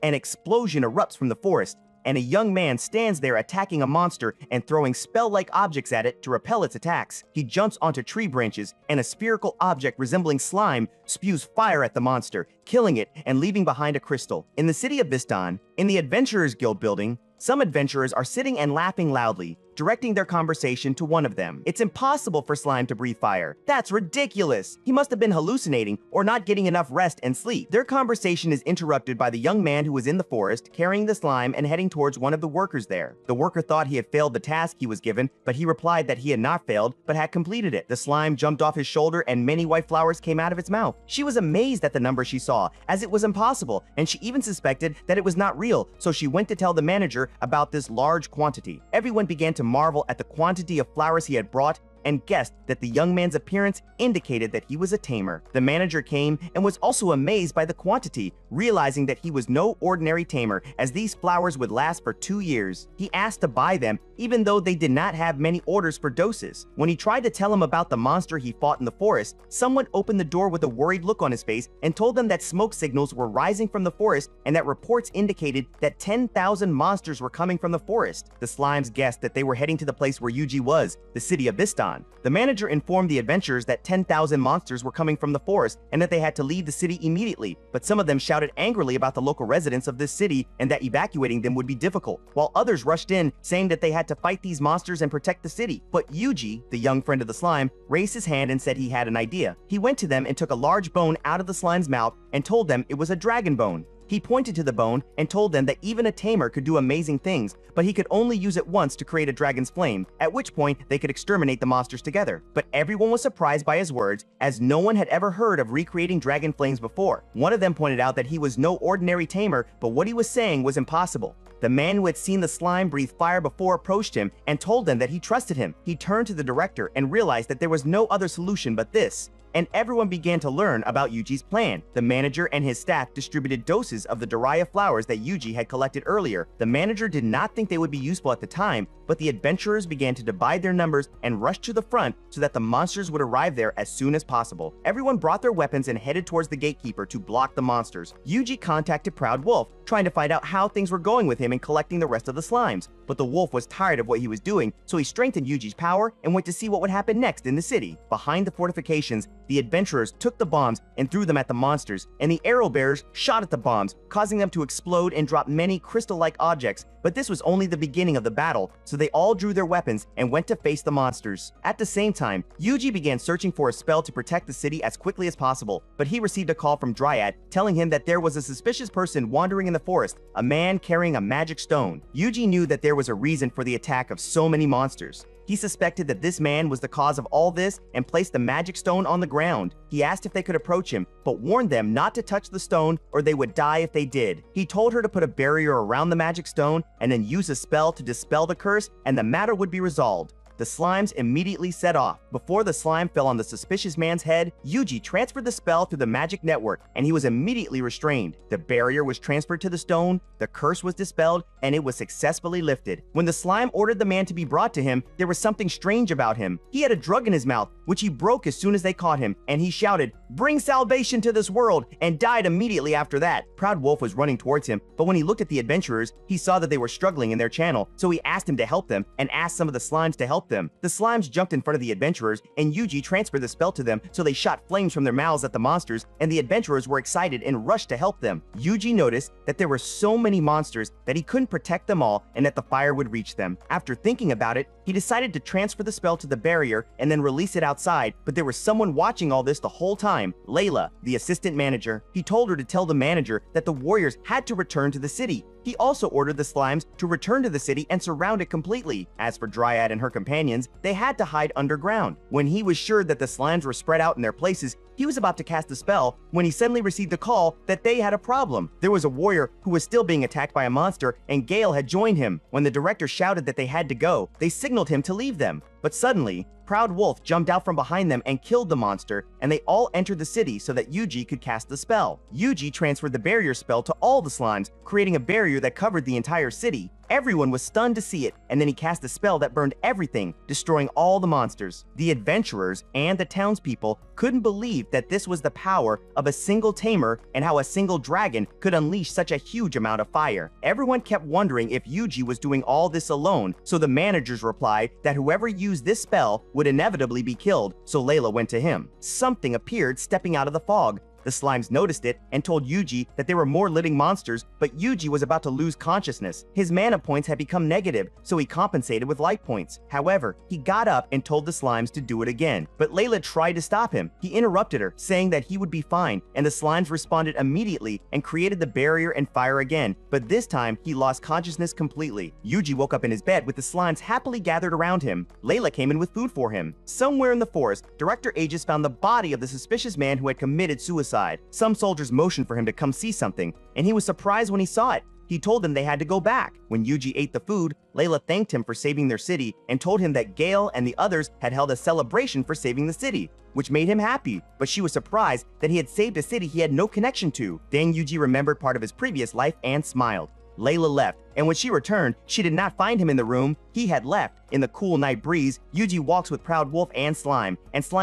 An explosion erupts from the forest, and a young man stands there attacking a monster and throwing spell-like objects at it to repel its attacks. He jumps onto tree branches, and a spherical object resembling slime spews fire at the monster, killing it and leaving behind a crystal. In the city of Bistan, in the Adventurers Guild building, some adventurers are sitting and laughing loudly, directing their conversation to one of them. It's impossible for slime to breathe fire. That's ridiculous. He must have been hallucinating or not getting enough rest and sleep. Their conversation is interrupted by the young man who was in the forest carrying the slime and heading towards one of the workers there. The worker thought he had failed the task he was given, but he replied that he had not failed, but had completed it. The slime jumped off his shoulder and many white flowers came out of its mouth. She was amazed at the number she saw, as it was impossible, and she even suspected that it was not real, so she went to tell the manager about this large quantity. Everyone began to marvel at the quantity of flowers he had brought and guessed that the young man's appearance indicated that he was a tamer. The manager came and was also amazed by the quantity, realizing that he was no ordinary tamer, as these flowers would last for 2 years. He asked to buy them, even though they did not have many orders for doses. When he tried to tell him about the monster he fought in the forest, someone opened the door with a worried look on his face and told them that smoke signals were rising from the forest and that reports indicated that 10,000 monsters were coming from the forest. The slimes guessed that they were heading to the place where Yuji was, the city of Bistan. The manager informed the adventurers that 10,000 monsters were coming from the forest and that they had to leave the city immediately, but some of them shouted angrily about the local residents of this city and that evacuating them would be difficult, while others rushed in saying that they had to fight these monsters and protect the city. But Yuji, the young friend of the slime, raised his hand and said he had an idea. He went to them and took a large bone out of the slime's mouth and told them it was a dragon bone. He pointed to the bone and told them that even a tamer could do amazing things, but he could only use it once to create a dragon's flame, at which point they could exterminate the monsters together. But everyone was surprised by his words, as no one had ever heard of recreating dragon flames before. One of them pointed out that he was no ordinary tamer, but what he was saying was impossible. The man who had seen the slime breathe fire before approached him and told them that he trusted him. He turned to the director and realized that there was no other solution but this. And everyone began to learn about Yuji's plan. The manager and his staff distributed doses of the Doraya flowers that Yuji had collected earlier. The manager did not think they would be useful at the time, but the adventurers began to divide their numbers and rush to the front so that the monsters would arrive there as soon as possible. Everyone brought their weapons and headed towards the gatekeeper to block the monsters. Yuji contacted Proud Wolf, trying to find out how things were going with him in collecting the rest of the slimes, but the wolf was tired of what he was doing, so he strengthened Yuji's power and went to see what would happen next in the city. Behind the fortifications, the adventurers took the bombs and threw them at the monsters, and the arrow bearers shot at the bombs, causing them to explode and drop many crystal-like objects. But this was only the beginning of the battle, so they all drew their weapons and went to face the monsters. At the same time, Yuji began searching for a spell to protect the city as quickly as possible, but he received a call from Dryad telling him that there was a suspicious person wandering in the forest, a man carrying a magic stone. Yuji knew that there was a reason for the attack of so many monsters. He suspected that this man was the cause of all this and placed the magic stone on the ground. He asked if they could approach him, but warned them not to touch the stone or they would die if they did. He told her to put a barrier around the magic stone and then use a spell to dispel the curse, and the matter would be resolved. The slimes immediately set off. Before the slime fell on the suspicious man's head, Yuji transferred the spell through the magic network, and he was immediately restrained. The barrier was transferred to the stone, the curse was dispelled, and it was successfully lifted. When the slime ordered the man to be brought to him, there was something strange about him. He had a drug in his mouth, which he broke as soon as they caught him, and he shouted, "Bring salvation to this world," and died immediately after that. Proud Wolf was running towards him, but when he looked at the adventurers, he saw that they were struggling in their channel, so he asked him to help them and asked some of the slimes to help them. The slimes jumped in front of the adventurers, and Yuji transferred the spell to them, so they shot flames from their mouths at the monsters, and the adventurers were excited and rushed to help them. Yuji noticed that there were so many monsters that he couldn't protect them all and that the fire would reach them. After thinking about it, he decided to transfer the spell to the barrier and then release it outside, but there was someone watching all this the whole time, Layla, the assistant manager. He told her to tell the manager that the warriors had to return to the city. He also ordered the slimes to return to the city and surround it completely. As for Dryad and her companions, they had to hide underground. When he was sure that the slimes were spread out in their places, he was about to cast a spell when he suddenly received a call that they had a problem. There was a warrior who was still being attacked by a monster, and Gale had joined him. When the director shouted that they had to go, they signaled him to leave them. But suddenly, Proud Wolf jumped out from behind them and killed the monster, and they all entered the city so that Yuji could cast the spell. Yuji transferred the barrier spell to all the slimes, creating a barrier that covered the entire city. Everyone was stunned to see it, and then he cast a spell that burned everything, destroying all the monsters. The adventurers and the townspeople couldn't believe that this was the power of a single tamer and how a single dragon could unleash such a huge amount of fire. Everyone kept wondering if Yuji was doing all this alone, so the managers replied that whoever used this spell would inevitably be killed, so Layla went to him. Something appeared stepping out of the fog. The slimes noticed it and told Yuji that there were more living monsters, but Yuji was about to lose consciousness. His mana points had become negative, so he compensated with life points. However, he got up and told the slimes to do it again, but Layla tried to stop him. He interrupted her, saying that he would be fine, and the slimes responded immediately and created the barrier and fire again, but this time he lost consciousness completely. Yuji woke up in his bed with the slimes happily gathered around him. Layla came in with food for him. Somewhere in the forest, Director Aegis found the body of the suspicious man who had committed suicide. Some soldiers motioned for him to come see something, and he was surprised when he saw it. He told them they had to go back. When Yuji ate the food, Layla thanked him for saving their city and told him that Gale and the others had held a celebration for saving the city, which made him happy, but she was surprised that he had saved a city he had no connection to. Then Yuji remembered part of his previous life and smiled. Layla left, and when she returned, she did not find him in the room. He had left. In the cool night breeze, Yuji walks with Proud Wolf and Slime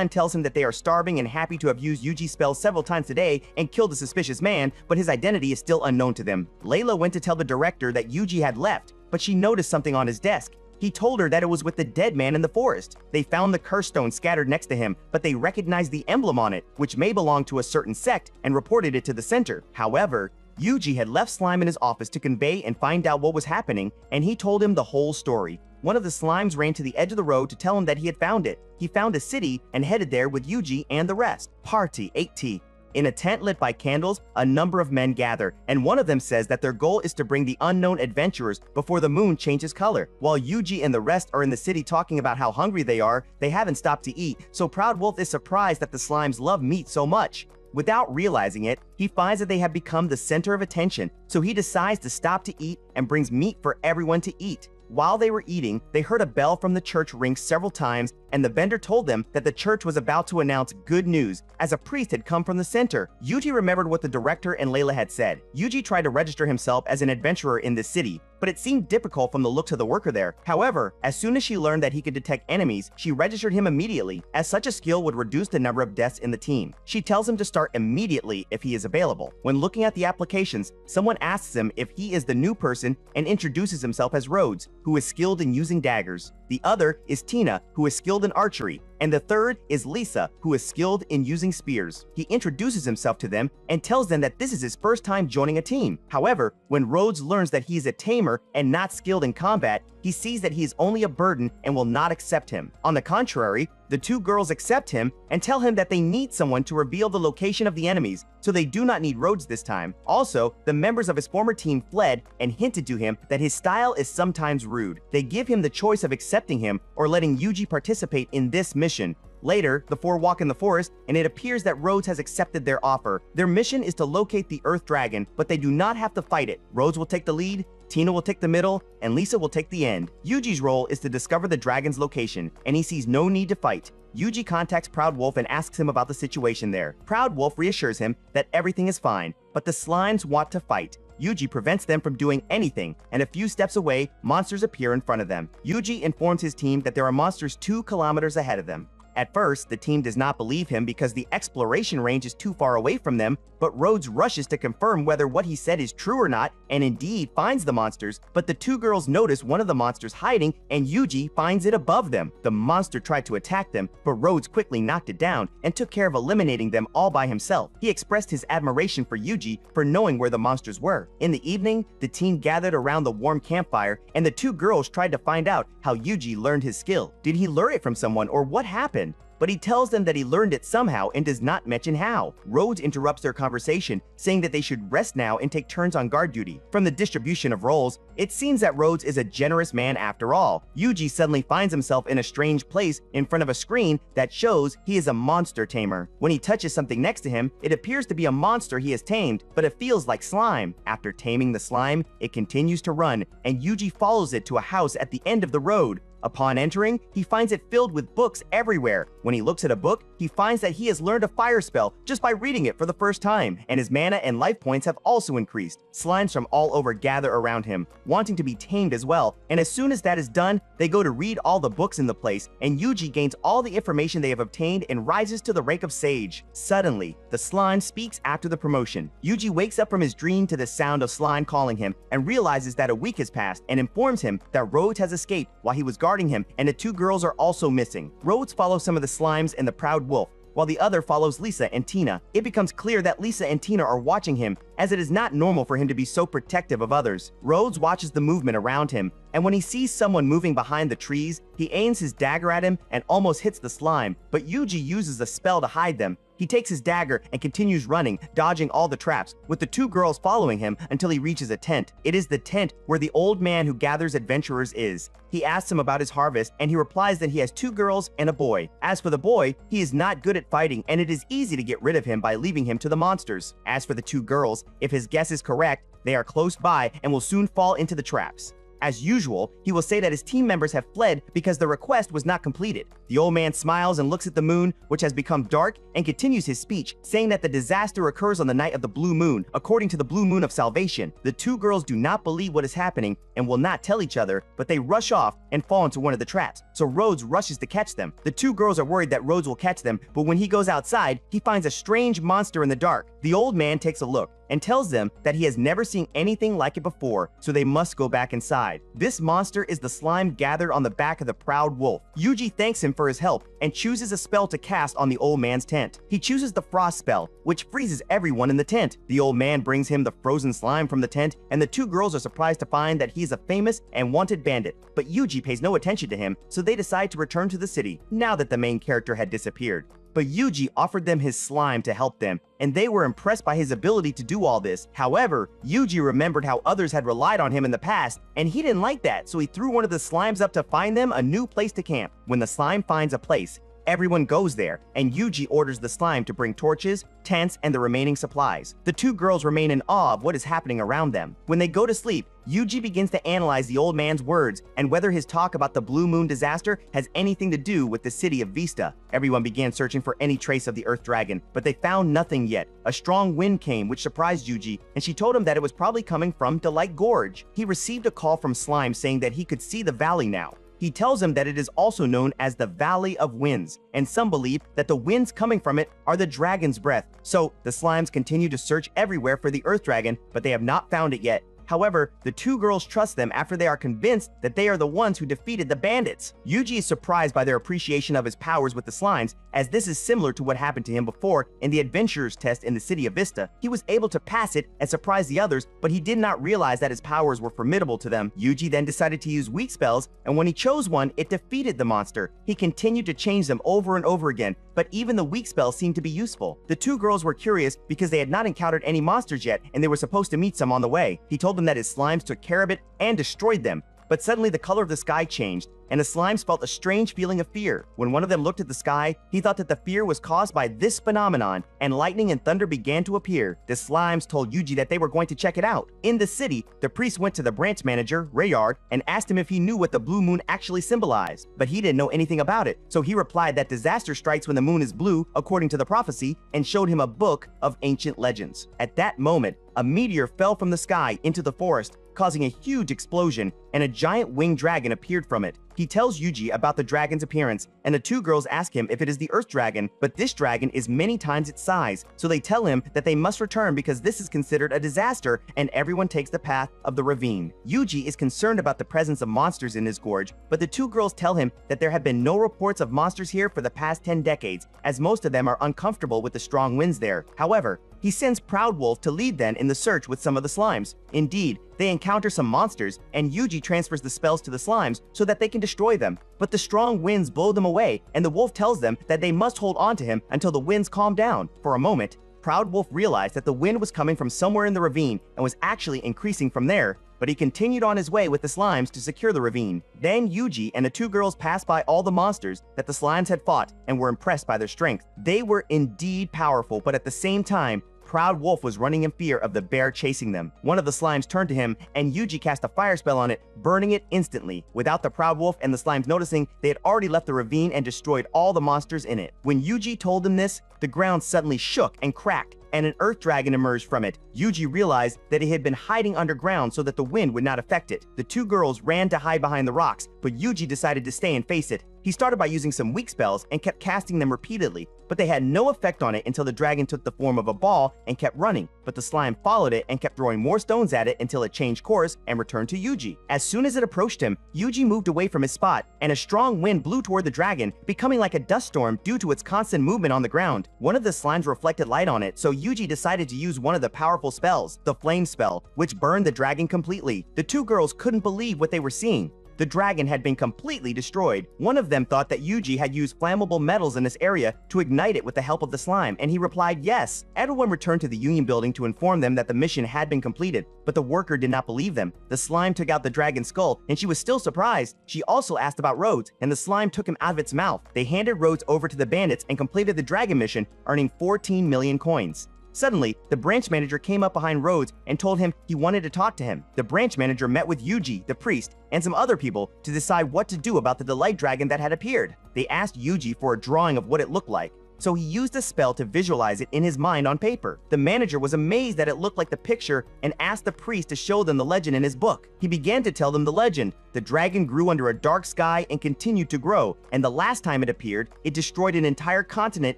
tells him that they are starving and happy to have used Yuji's spells several times today and killed the suspicious man, but his identity is still unknown to them. Layla went to tell the director that Yuji had left, but she noticed something on his desk. He told her that it was with the dead man in the forest. They found the curse stone scattered next to him, but they recognized the emblem on it, which may belong to a certain sect, and reported it to the center. However, Yuji had left Slime in his office to convey and find out what was happening, and he told him the whole story. One of the slimes ran to the edge of the road to tell him that he had found it. He found a city and headed there with Yuji and the rest. Party 8T. In a tent lit by candles, a number of men gather, and one of them says that their goal is to bring the unknown adventurers before the moon changes color. While Yuji and the rest are in the city talking about how hungry they are, they haven't stopped to eat, so Proud Wolf is surprised that the slimes love meat so much. Without realizing it, he finds that they have become the center of attention, so he decides to stop to eat and brings meat for everyone to eat. While they were eating, they heard a bell from the church ring several times, and the vendor told them that the church was about to announce good news, as a priest had come from the center. Yuji remembered what the director and Layla had said. Yuji tried to register himself as an adventurer in this city, but it seemed difficult from the looks of the worker there. However, as soon as she learned that he could detect enemies, she registered him immediately, as such a skill would reduce the number of deaths in the team. She tells him to start immediately if he is available. When looking at the applications, someone asks him if he is the new person and introduces himself as Rhodes, who is skilled in using daggers. The other is Tina, who is skilled in archery, and the third is Lisa, who is skilled in using spears. He introduces himself to them and tells them that this is his first time joining a team. However, when Rhodes learns that he is a tamer and not skilled in combat, he sees that he is only a burden and will not accept him. On the contrary, the two girls accept him and tell him that they need someone to reveal the location of the enemies, so they do not need Rhodes this time. Also, the members of his former team fled and hinted to him that his style is sometimes rude. They give him the choice of accepting him or letting Yuji participate in this mission. Later, the four walk in the forest, and it appears that Rhodes has accepted their offer. Their mission is to locate the Earth Dragon, but they do not have to fight it. Rhodes will take the lead, Tina will take the middle, and Lisa will take the end. Yuji's role is to discover the dragon's location, and he sees no need to fight. Yuji contacts Proud Wolf and asks him about the situation there. Proud Wolf reassures him that everything is fine, but the slimes want to fight. Yuji prevents them from doing anything, and a few steps away, monsters appear in front of them. Yuji informs his team that there are monsters 2 kilometers ahead of them. At first, the team does not believe him because the exploration range is too far away from them, but Rhodes rushes to confirm whether what he said is true or not, and indeed finds the monsters, but the two girls notice one of the monsters hiding, and Yuji finds it above them. The monster tried to attack them, but Rhodes quickly knocked it down and took care of eliminating them all by himself. He expressed his admiration for Yuji for knowing where the monsters were. In the evening, the team gathered around the warm campfire, and the two girls tried to find out how Yuji learned his skill. Did he learn it from someone, or what happened? But he tells them that he learned it somehow and does not mention how. Rhodes interrupts their conversation, saying that they should rest now and take turns on guard duty. From the distribution of roles, it seems that Rhodes is a generous man after all. Yuji suddenly finds himself in a strange place in front of a screen that shows he is a monster tamer. When he touches something next to him, it appears to be a monster he has tamed, but it feels like slime. After taming the slime, it continues to run, and Yuji follows it to a house at the end of the road. Upon entering, he finds it filled with books everywhere. When he looks at a book, he finds that he has learned a fire spell just by reading it for the first time, and his mana and life points have also increased. Slimes from all over gather around him, wanting to be tamed as well, and as soon as that is done, they go to read all the books in the place, and Yuji gains all the information they have obtained and rises to the rank of sage. Suddenly, the slime speaks after the promotion. Yuji wakes up from his dream to the sound of slime calling him and realizes that a week has passed and informs him that Rhodes has escaped while he was guarding him, and the two girls are also missing. Rhodes follows some of the slimes and the Proud Wolf, while the other follows Lisa and Tina. It becomes clear that Lisa and Tina are watching him, as it is not normal for him to be so protective of others. Rhodes watches the movement around him, and when he sees someone moving behind the trees, he aims his dagger at him and almost hits the slime, but Yuji uses a spell to hide them. He takes his dagger and continues running, dodging all the traps, with the two girls following him until he reaches a tent. It is the tent where the old man who gathers adventurers is. He asks him about his harvest, and he replies that he has two girls and a boy. As for the boy, he is not good at fighting, and it is easy to get rid of him by leaving him to the monsters. As for the two girls, if his guess is correct, they are close by and will soon fall into the traps. As usual, he will say that his team members have fled because the request was not completed. The old man smiles and looks at the moon, which has become dark, and continues his speech, saying that the disaster occurs on the night of the blue moon, according to the blue moon of salvation. The two girls do not believe what is happening and will not tell each other, but they rush off and fall into one of the traps, so Rhodes rushes to catch them. The two girls are worried that Rhodes will catch them, but when he goes outside, he finds a strange monster in the dark. The old man takes a look and tells them that he has never seen anything like it before, so they must go back inside. This monster is the slime gathered on the back of the Proud Wolf. Yuji thanks him for his help and chooses a spell to cast on the old man's tent. He chooses the frost spell, which freezes everyone in the tent. The old man brings him the frozen slime from the tent, and the two girls are surprised to find that he is a famous and wanted bandit, but Yuji pays no attention to him, so they decide to return to the city, now that the main character had disappeared. But Yuji offered them his slime to help them, and they were impressed by his ability to do all this. However, Yuji remembered how others had relied on him in the past, and he didn't like that, so he threw one of the slimes up to find them a new place to camp. When the slime finds a place, everyone goes there, and Yuji orders the slime to bring torches, tents, and the remaining supplies. The two girls remain in awe of what is happening around them. When they go to sleep, Yuji begins to analyze the old man's words and whether his talk about the Blue Moon disaster has anything to do with the city of Vista. Everyone began searching for any trace of the Earth Dragon, but they found nothing yet. A strong wind came, which surprised Yuji, and she told him that it was probably coming from Delight Gorge. He received a call from Slime saying that he could see the valley now. He tells him that it is also known as the Valley of Winds, and some believe that the winds coming from it are the dragon's breath. So the slimes continue to search everywhere for the Earth Dragon, but they have not found it yet. However, the two girls trust them after they are convinced that they are the ones who defeated the bandits. Yuji is surprised by their appreciation of his powers with the slimes, as this is similar to what happened to him before in the adventurer's test in the city of Vista. He was able to pass it and surprise the others, but he did not realize that his powers were formidable to them. Yuji then decided to use weak spells, and when he chose one, it defeated the monster. He continued to change them over and over again, but even the weak spells seemed to be useful. The two girls were curious because they had not encountered any monsters yet, and they were supposed to meet some on the way. He told them that his slimes took care of it and destroyed them. But suddenly the color of the sky changed, and the slimes felt a strange feeling of fear. When one of them looked at the sky, he thought that the fear was caused by this phenomenon, and lightning and thunder began to appear. The slimes told Yuji that they were going to check it out. In the city, the priest went to the branch manager, Rayard, and asked him if he knew what the blue moon actually symbolized. But he didn't know anything about it, so he replied that disaster strikes when the moon is blue, according to the prophecy, and showed him a book of ancient legends. At that moment, a meteor fell from the sky into the forest, causing a huge explosion, and a giant winged dragon appeared from it. He tells Yuji about the dragon's appearance, and the two girls ask him if it is the Earth Dragon, but this dragon is many times its size, so they tell him that they must return because this is considered a disaster, and everyone takes the path of the ravine. Yuji is concerned about the presence of monsters in his gorge, but the two girls tell him that there have been no reports of monsters here for the past 10 decades, as most of them are uncomfortable with the strong winds there. However, he sends Proud Wolf to lead them in the search with some of the slimes. Indeed, they encounter some monsters, and Yuji transfers the spells to the slimes so that they can destroy them. But the strong winds blow them away, and the wolf tells them that they must hold on to him until the winds calm down. For a moment, Proud Wolf realized that the wind was coming from somewhere in the ravine and was actually increasing from there, but he continued on his way with the slimes to secure the ravine. Then Yuji and the two girls passed by all the monsters that the slimes had fought and were impressed by their strength. They were indeed powerful, but at the same time, Proud Wolf was running in fear of the bear chasing them. One of the slimes turned to him, and Yuji cast a fire spell on it, burning it instantly. Without the Proud Wolf and the slimes noticing, they had already left the ravine and destroyed all the monsters in it. When Yuji told them this, the ground suddenly shook and cracked, and an earth dragon emerged from it. Yuji realized that it had been hiding underground so that the wind would not affect it. The two girls ran to hide behind the rocks, but Yuji decided to stay and face it. He started by using some weak spells and kept casting them repeatedly, but they had no effect on it until the dragon took the form of a ball and kept running. But the slime followed it and kept throwing more stones at it until it changed course and returned to Yuji. As soon as it approached him, Yuji moved away from his spot, and a strong wind blew toward the dragon, becoming like a dust storm due to its constant movement on the ground. One of the slimes reflected light on it, so Yuji decided to use one of the powerful spells, the flame spell, which burned the dragon completely. The two girls couldn't believe what they were seeing. The dragon had been completely destroyed. One of them thought that Yuji had used flammable metals in this area to ignite it with the help of the slime, and he replied yes. Everyone returned to the Union building to inform them that the mission had been completed, but the worker did not believe them. The slime took out the dragon's skull, and she was still surprised. She also asked about Rhodes, and the slime took him out of its mouth. They handed Rhodes over to the bandits and completed the dragon mission, earning 14 million coins. Suddenly, the branch manager came up behind Rhodes and told him he wanted to talk to him. The branch manager met with Yuji, the priest, and some other people to decide what to do about the delight dragon that had appeared. They asked Yuji for a drawing of what it looked like, so he used a spell to visualize it in his mind on paper. The manager was amazed that it looked like the picture and asked the priest to show them the legend in his book. He began to tell them the legend. The dragon grew under a dark sky and continued to grow, and the last time it appeared, it destroyed an entire continent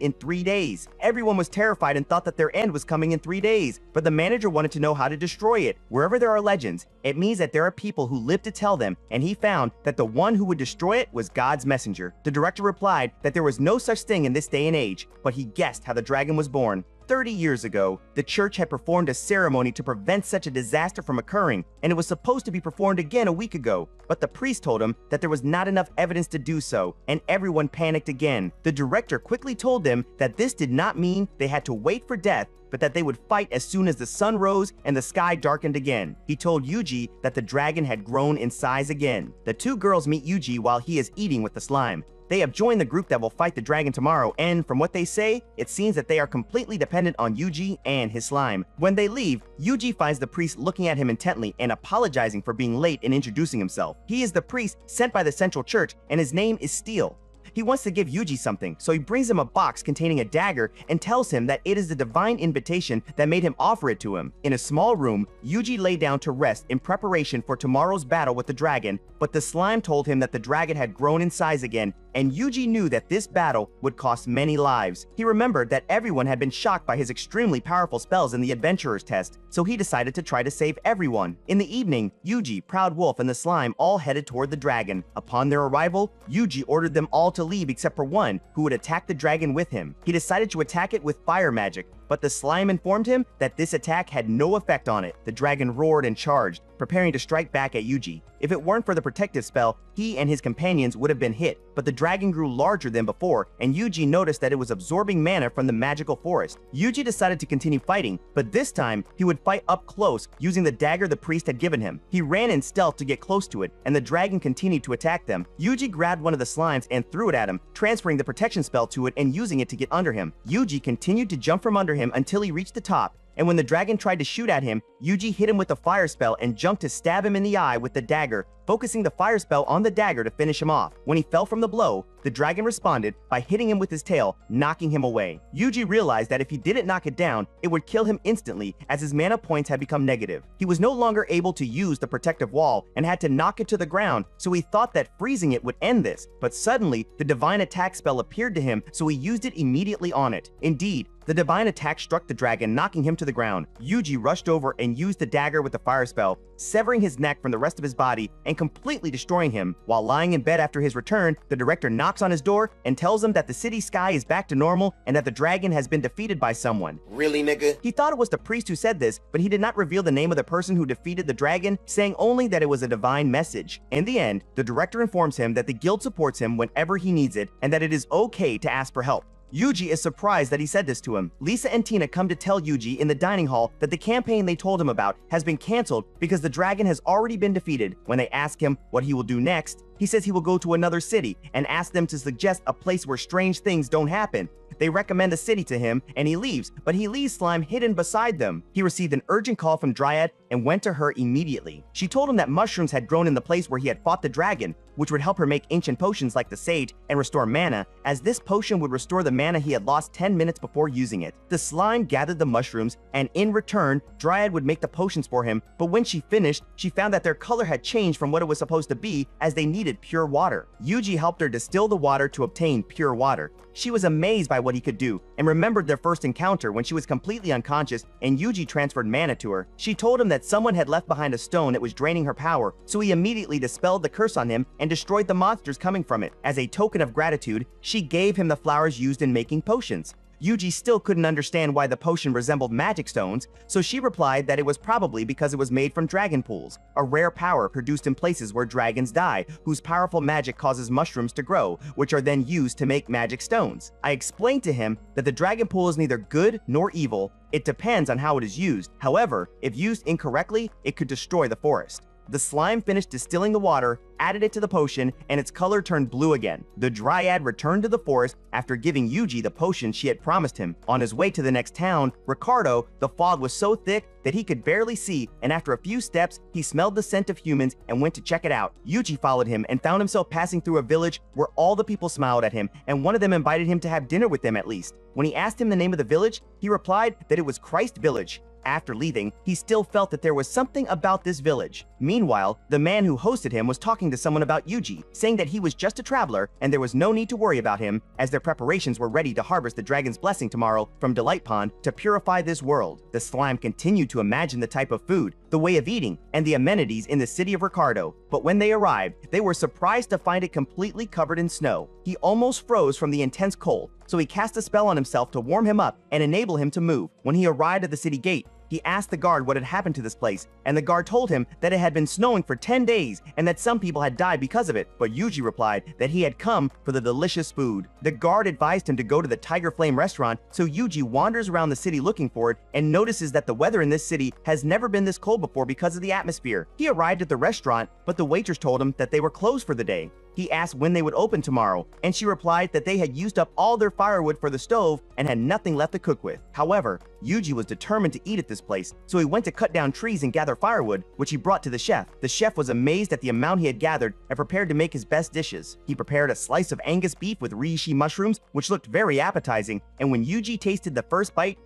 in 3 days. Everyone was terrified and thought that their end was coming in 3 days, but the manager wanted to know how to destroy it. Wherever there are legends, it means that there are people who live to tell them, and he found that the one who would destroy it was God's messenger. The director replied that there was no such thing in this day and age, but he guessed how the dragon was born. 30 years ago, the church had performed a ceremony to prevent such a disaster from occurring, and it was supposed to be performed again a week ago. But the priest told him that there was not enough evidence to do so, and everyone panicked again. The director quickly told them that this did not mean they had to wait for death, but that they would fight as soon as the sun rose and the sky darkened again. He told Yuji that the dragon had grown in size again. The two girls meet Yuji while he is eating with the slime. They have joined the group that will fight the dragon tomorrow, and from what they say, it seems that they are completely dependent on Yuji and his slime. When they leave, Yuji finds the priest looking at him intently and apologizing for being late in introducing himself. He is the priest sent by the central church, and his name is Steel. He wants to give Yuji something, so he brings him a box containing a dagger and tells him that it is the divine invitation that made him offer it to him. In a small room, Yuji lay down to rest in preparation for tomorrow's battle with the dragon, but the slime told him that the dragon had grown in size again, and Yuji knew that this battle would cost many lives. He remembered that everyone had been shocked by his extremely powerful spells in the adventurer's test, so he decided to try to save everyone. In the evening, Yuji, Proud Wolf, and the slime all headed toward the dragon. Upon their arrival, Yuji ordered them all to leave except for one who would attack the dragon with him. He decided to attack it with fire magic, but the slime informed him that this attack had no effect on it. The dragon roared and charged, preparing to strike back at Yuji. If it weren't for the protective spell, he and his companions would have been hit, but the dragon grew larger than before, and Yuji noticed that it was absorbing mana from the magical forest. Yuji decided to continue fighting, but this time he would fight up close using the dagger the priest had given him. He ran in stealth to get close to it, and the dragon continued to attack them. Yuji grabbed one of the slimes and threw it at him, transferring the protection spell to it and using it to get under him. Yuji continued to jump from under him until he reached the top, and when the dragon tried to shoot at him, Yuji hit him with a fire spell and jumped to stab him in the eye with the dagger, focusing the fire spell on the dagger to finish him off. When he fell from the blow, the dragon responded by hitting him with his tail, knocking him away. Yuji realized that if he didn't knock it down, it would kill him instantly as his mana points had become negative. He was no longer able to use the protective wall and had to knock it to the ground, so he thought that freezing it would end this, but suddenly the divine attack spell appeared to him, so he used it immediately on it. Indeed, the divine attack struck the dragon, knocking him to the ground. Yuji rushed over and used the dagger with the fire spell, severing his neck from the rest of his body and completely destroying him. While lying in bed after his return, the director knocks on his door and tells him that the city sky is back to normal and that the dragon has been defeated by someone. Really, nigga? He thought it was the priest who said this, but he did not reveal the name of the person who defeated the dragon, saying only that it was a divine message. In the end, the director informs him that the guild supports him whenever he needs it and that it is okay to ask for help. Yuji is surprised that he said this to him. Lisa and Tina come to tell Yuji in the dining hall that the campaign they told him about has been canceled because the dragon has already been defeated. When they ask him what he will do next, he says he will go to another city and ask them to suggest a place where strange things don't happen. They recommend the city to him, and he leaves, but he leaves Slime hidden beside them. He received an urgent call from Dryad and went to her immediately. She told him that mushrooms had grown in the place where he had fought the dragon, which would help her make ancient potions like the sage and restore mana, as this potion would restore the mana he had lost 10 minutes before using it. The slime gathered the mushrooms, and in return, Dryad would make the potions for him, but when she finished, she found that their color had changed from what it was supposed to be, as they needed pure water. Yuji helped her distill the water to obtain pure water. She was amazed by what he could do, and remembered their first encounter when she was completely unconscious and Yuji transferred mana to her. She told him that someone had left behind a stone that was draining her power, so he immediately dispelled the curse on him and destroyed the monsters coming from it. As a token of gratitude, she gave him the flowers used in making potions. Yuji still couldn't understand why the potion resembled magic stones, so she replied that it was probably because it was made from dragon pools, a rare power produced in places where dragons die, whose powerful magic causes mushrooms to grow, which are then used to make magic stones. I explained to him that the dragon pool is neither good nor evil, it depends on how it is used. However, if used incorrectly, it could destroy the forest. The slime finished distilling the water, added it to the potion, and its color turned blue again. The Dryad returned to the forest after giving Yuji the potion she had promised him. On his way to the next town, Ricardo, the fog was so thick that he could barely see, and after a few steps, he smelled the scent of humans and went to check it out. Yuji followed him and found himself passing through a village where all the people smiled at him, and one of them invited him to have dinner with them at least. When he asked him the name of the village, he replied that it was Christ Village. After leaving, he still felt that there was something about this village. Meanwhile, the man who hosted him was talking to someone about Yuji, saying that he was just a traveler and there was no need to worry about him, as their preparations were ready to harvest the dragon's blessing tomorrow from Delight Pond to purify this world. The slime continued to imagine the type of food, the way of eating, and the amenities in the city of Ricardo, but when they arrived, they were surprised to find it completely covered in snow. He almost froze from the intense cold, so he cast a spell on himself to warm him up and enable him to move. When he arrived at the city gate, he asked the guard what had happened to this place, and the guard told him that it had been snowing for 10 days and that some people had died because of it, but Yuji replied that he had come for the delicious food. The guard advised him to go to the Tiger Flame restaurant, so Yuji wanders around the city looking for it and notices that the weather in this city has never been this cold before because of the atmosphere. He arrived at the restaurant, but the waitress told him that they were closed for the day. He asked when they would open tomorrow, and she replied that they had used up all their firewood for the stove and had nothing left to cook with. However, Yuji was determined to eat at this place, so he went to cut down trees and gather firewood, which he brought to the chef. The chef was amazed at the amount he had gathered and prepared to make his best dishes. He prepared a slice of Angus beef with reishi mushrooms, which looked very appetizing, and when Yuji tasted the first bite,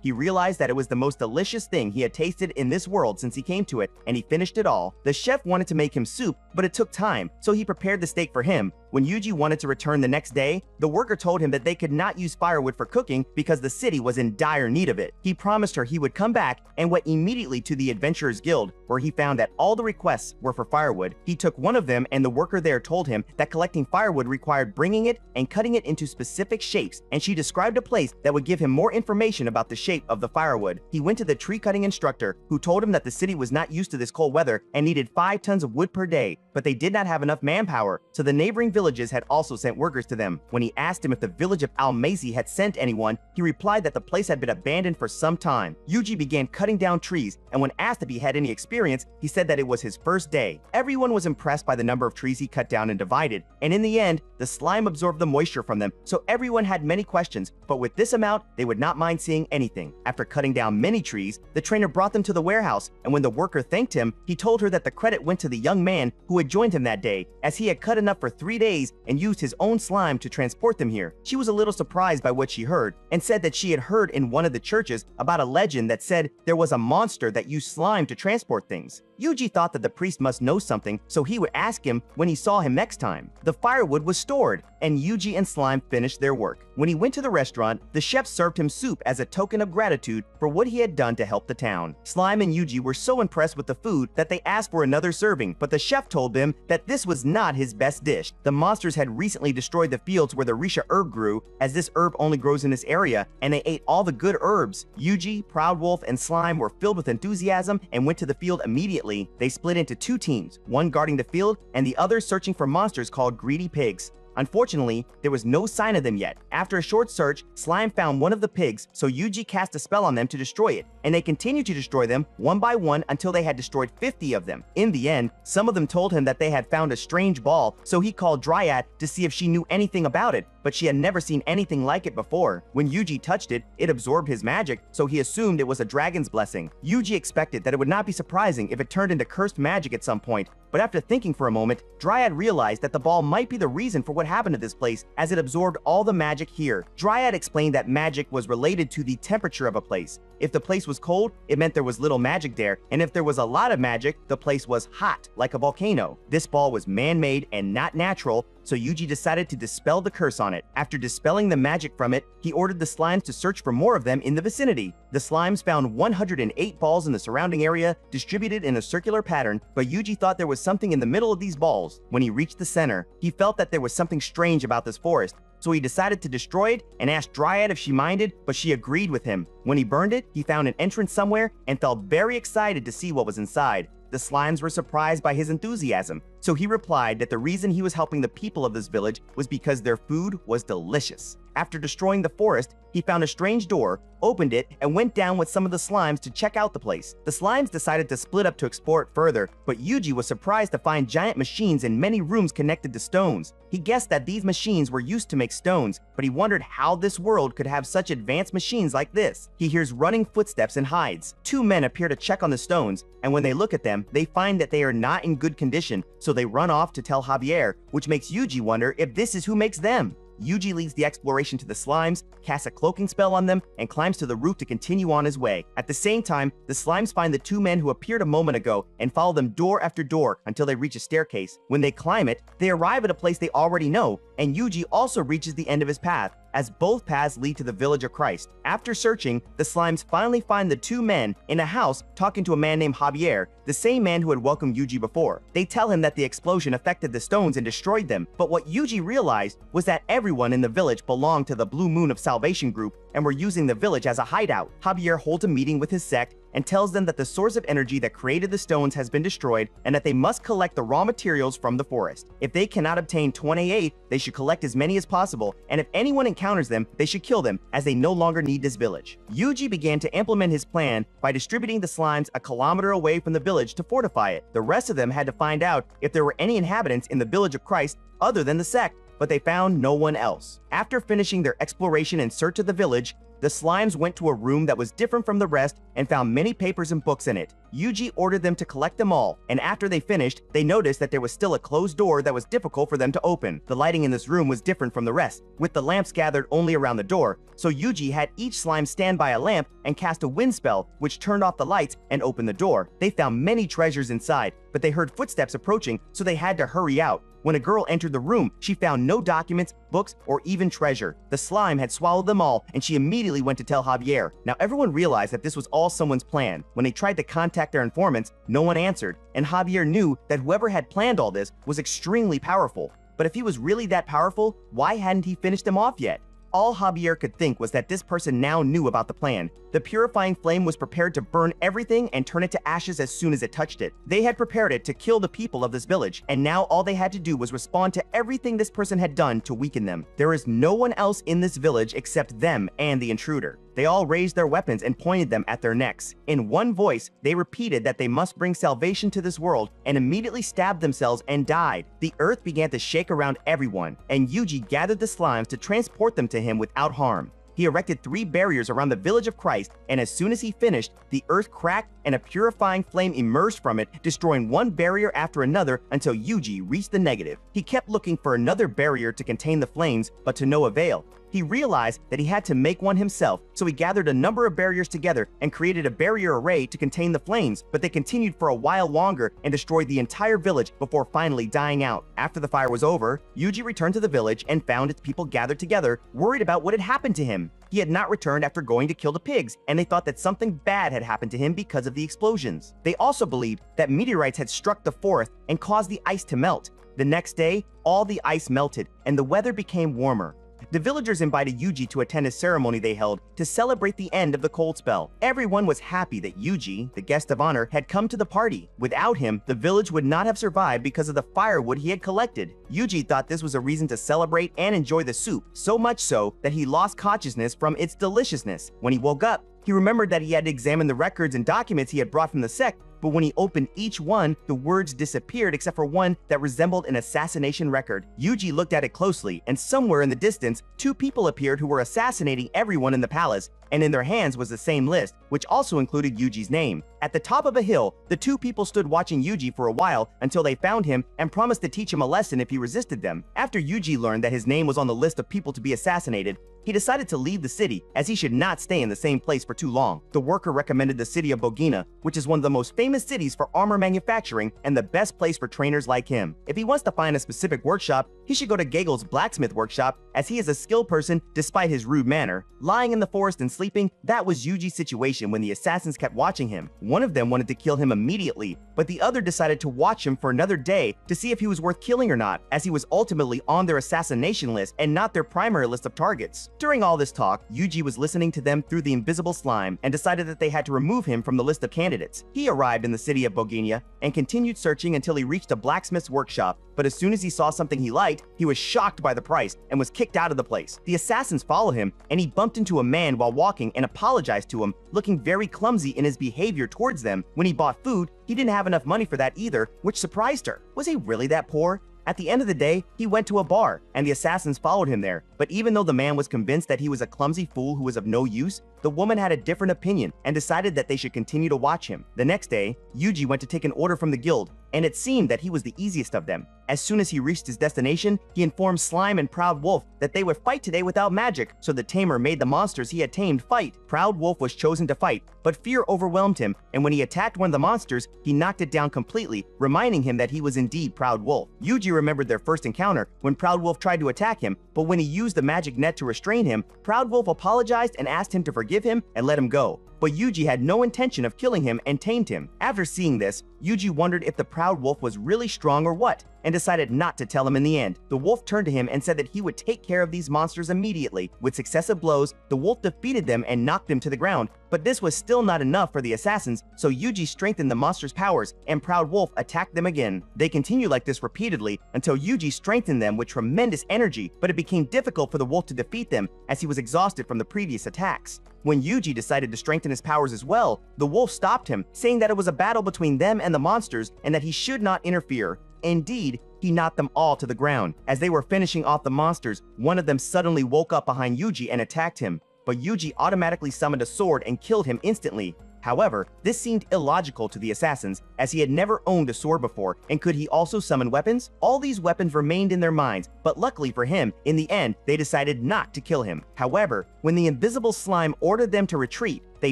he realized that it was the most delicious thing he had tasted in this world since he came to it, and he finished it all. The chef wanted to make him soup, but it took time, so he prepared the steak for him. When Yuji wanted to return the next day, the worker told him that they could not use firewood for cooking because the city was in dire need of it. He promised her he would come back and went immediately to the Adventurers Guild, where he found that all the requests were for firewood. He took one of them, and the worker there told him that collecting firewood required bringing it and cutting it into specific shapes, and she described a place that would give him more information about the shape of the firewood. He went to the tree cutting instructor, who told him that the city was not used to this cold weather and needed 5 tons of wood per day, but they did not have enough manpower, so the neighboring villages had also sent workers to them. When he asked him if the village of Almazy had sent anyone, he replied that the place had been abandoned for some time. Yuji began cutting down trees, and when asked if he had any experience, he said that it was his first day. Everyone was impressed by the number of trees he cut down and divided, and in the end, the slime absorbed the moisture from them, so everyone had many questions, but with this amount, they would not mind seeing anything. After cutting down many trees, the trainer brought them to the warehouse, and when the worker thanked him, he told her that the credit went to the young man who had joined him that day, as he had cut enough for 3 days and used his own slime to transport them here. She was a little surprised by what she heard, and said that she had heard in one of the churches about a legend that said there was a monster that used slime to transport things. Yuji thought that the priest must know something, so he would ask him when he saw him next time. The firewood was stored, and Yuji and Slime finished their work. When he went to the restaurant, the chef served him soup as a token of gratitude for what he had done to help the town. Slime and Yuji were so impressed with the food that they asked for another serving, but the chef told them that this was not his best dish. The monsters had recently destroyed the fields where the Risha herb grew, as this herb only grows in this area, and they ate all the good herbs. Yuji, Proud Wolf, and Slime were filled with enthusiasm and went to the field immediately. They split into 2 teams, one guarding the field and the other searching for monsters called greedy pigs. Unfortunately, there was no sign of them yet. After a short search, Slime found one of the pigs, so Yuji cast a spell on them to destroy it, and they continued to destroy them one by one until they had destroyed 50 of them. In the end, some of them told him that they had found a strange ball, so he called Dryad to see if she knew anything about it, but she had never seen anything like it before. When Yuji touched it, it absorbed his magic, so he assumed it was a dragon's blessing. Yuji expected that it would not be surprising if it turned into cursed magic at some point, but after thinking for a moment, Dryad realized that the ball might be the reason for what happened to this place, as it absorbed all the magic here. Dryad explained that magic was related to the temperature of a place. If the place was cold, it meant there was little magic there, and if there was a lot of magic, the place was hot, like a volcano. This ball was man-made and not natural, so Yuji decided to dispel the curse on it. After dispelling the magic from it, he ordered the slimes to search for more of them in the vicinity. The slimes found 108 balls in the surrounding area, distributed in a circular pattern, but Yuji thought there was something in the middle of these balls. When he reached the center, he felt that there was something strange about this forest, so he decided to destroy it and asked Dryad if she minded, but she agreed with him. When he burned it, he found an entrance somewhere and felt very excited to see what was inside. The slimes were surprised by his enthusiasm, so he replied that the reason he was helping the people of this village was because their food was delicious. After destroying the forest, he found a strange door, opened it, and went down with some of the slimes to check out the place. The slimes decided to split up to explore it further, but Yuji was surprised to find giant machines in many rooms connected to stones. He guessed that these machines were used to make stones, but he wondered how this world could have such advanced machines like this. He hears running footsteps and hides. Two men appear to check on the stones, and when they look at them, they find that they are not in good condition, so they run off to tell Javier, which makes Yuji wonder if this is who makes them. Yuji leads the exploration to the slimes, casts a cloaking spell on them, and climbs to the roof to continue on his way. At the same time, the slimes find the two men who appeared a moment ago and follow them door after door until they reach a staircase. When they climb it, they arrive at a place they already know, and Yuji also reaches the end of his path, as both paths lead to the village of Christ. After searching, the slimes finally find the two men in a house talking to a man named Javier, the same man who had welcomed Yuji before. They tell him that the explosion affected the stones and destroyed them, but what Yuji realized was that everyone in the village belonged to the Blue Moon of Salvation group and were using the village as a hideout. Javier holds a meeting with his sect and tells them that the source of energy that created the stones has been destroyed and that they must collect the raw materials from the forest. If they cannot obtain 28, they should collect as many as possible, and if anyone encounters them, they should kill them, as they no longer need this village. Yuji began to implement his plan by distributing the slimes a kilometer away from the village to fortify it. The rest of them had to find out if there were any inhabitants in the village of Christ other than the sect, but they found no one else. After finishing their exploration in search of the village, the slimes went to a room that was different from the rest and found many papers and books in it. Yuji ordered them to collect them all, and after they finished, they noticed that there was still a closed door that was difficult for them to open. The lighting in this room was different from the rest, with the lamps gathered only around the door, so Yuji had each slime stand by a lamp and cast a wind spell, which turned off the lights and opened the door. They found many treasures inside, but they heard footsteps approaching, so they had to hurry out. When a girl entered the room, she found no documents, books, or even treasure. The slime had swallowed them all, and she immediately went to tell Javier. Now everyone realized that this was all someone's plan. When they tried to contact their informants, no one answered, and Javier knew that whoever had planned all this was extremely powerful. But if he was really that powerful, why hadn't he finished them off yet? All Javier could think was that this person now knew about the plan. The purifying flame was prepared to burn everything and turn it to ashes as soon as it touched it. They had prepared it to kill the people of this village, and now all they had to do was respond to everything this person had done to weaken them. There is no one else in this village except them and the intruder. They all raised their weapons and pointed them at their necks. In one voice, they repeated that they must bring salvation to this world, and immediately stabbed themselves and died. The earth began to shake around everyone, and Yuji gathered the slimes to transport them to him without harm. He erected 3 barriers around the village of Christ, and as soon as he finished, the earth cracked and a purifying flame emerged from it, destroying one barrier after another until Yuji reached the negative. He kept looking for another barrier to contain the flames, but to no avail. He realized that he had to make one himself, so he gathered a number of barriers together and created a barrier array to contain the flames, but they continued for a while longer and destroyed the entire village before finally dying out. After the fire was over, Yuji returned to the village and found its people gathered together, worried about what had happened to him. He had not returned after going to kill the pigs, and they thought that something bad had happened to him because of the explosions. They also believed that meteorites had struck the forest and caused the ice to melt. The next day, all the ice melted, and the weather became warmer. The villagers invited Yuji to attend a ceremony they held to celebrate the end of the cold spell. Everyone was happy that Yuji, the guest of honor, had come to the party. Without him, the village would not have survived because of the firewood he had collected. Yuji thought this was a reason to celebrate and enjoy the soup, so much so that he lost consciousness from its deliciousness. When he woke up, he remembered that he had to examine the records and documents he had brought from the sect, but when he opened each one, the words disappeared except for one that resembled an assassination record. Yuji looked at it closely, and somewhere in the distance, two people appeared who were assassinating everyone in the palace, and in their hands was the same list, which also included Yuji's name. At the top of a hill, the two people stood watching Yuji for a while until they found him and promised to teach him a lesson if he resisted them. After Yuji learned that his name was on the list of people to be assassinated, he decided to leave the city, as he should not stay in the same place for too long. The worker recommended the city of Bogina, which is one of the most famous cities for armor manufacturing and the best place for trainers like him. If he wants to find a specific workshop, he should go to Gagel's blacksmith workshop, as he is a skilled person despite his rude manner. Lying in the forest and sleeping, that was Yuji's situation when the assassins kept watching him. One of them wanted to kill him immediately, but the other decided to watch him for another day to see if he was worth killing or not, as he was ultimately on their assassination list and not their primary list of targets. During all this talk, Yuji was listening to them through the invisible slime and decided that they had to remove him from the list of candidates. He arrived in the city of Boginia and continued searching until he reached a blacksmith's workshop, but as soon as he saw something he liked, he was shocked by the price and was kicked out of the place. The assassins followed him, and he bumped into a man while walking and apologized to him, looking very clumsy in his behavior towards them. When he bought food, he didn't have enough money for that either, which surprised her. Was he really that poor? At the end of the day, he went to a bar, and the assassins followed him there. But even though the man was convinced that he was a clumsy fool who was of no use, the woman had a different opinion and decided that they should continue to watch him. The next day, Yuji went to take an order from the guild, and it seemed that he was the easiest of them. As soon as he reached his destination, he informed Slime and Proud Wolf that they would fight today without magic, so the tamer made the monsters he had tamed fight. Proud Wolf was chosen to fight, but fear overwhelmed him, and when he attacked one of the monsters, he knocked it down completely, reminding him that he was indeed Proud Wolf. Yuji remembered their first encounter when Proud Wolf tried to attack him, but when he used the magic net to restrain him, Proud Wolf apologized and asked him to forgive him and let him go. But Yuji had no intention of killing him and tamed him. After seeing this, Yuji wondered if the Proud Wolf was really strong or what, and decided not to tell him in the end. The wolf turned to him and said that he would take care of these monsters immediately. With successive blows, the wolf defeated them and knocked them to the ground, but this was still not enough for the assassins, so Yuji strengthened the monsters' powers, and Proud Wolf attacked them again. They continued like this repeatedly until Yuji strengthened them with tremendous energy, but it became difficult for the wolf to defeat them as he was exhausted from the previous attacks. When Yuji decided to strengthen his powers as well, the wolf stopped him, saying that it was a battle between them and the monsters and that he should not interfere. Indeed, he knocked them all to the ground. As they were finishing off the monsters, one of them suddenly woke up behind Yuji and attacked him, but Yuji automatically summoned a sword and killed him instantly. However, this seemed illogical to the assassins, as he had never owned a sword before, and could he also summon weapons? All these weapons remained in their minds, but luckily for him, in the end, they decided not to kill him. However, when the invisible slime ordered them to retreat, they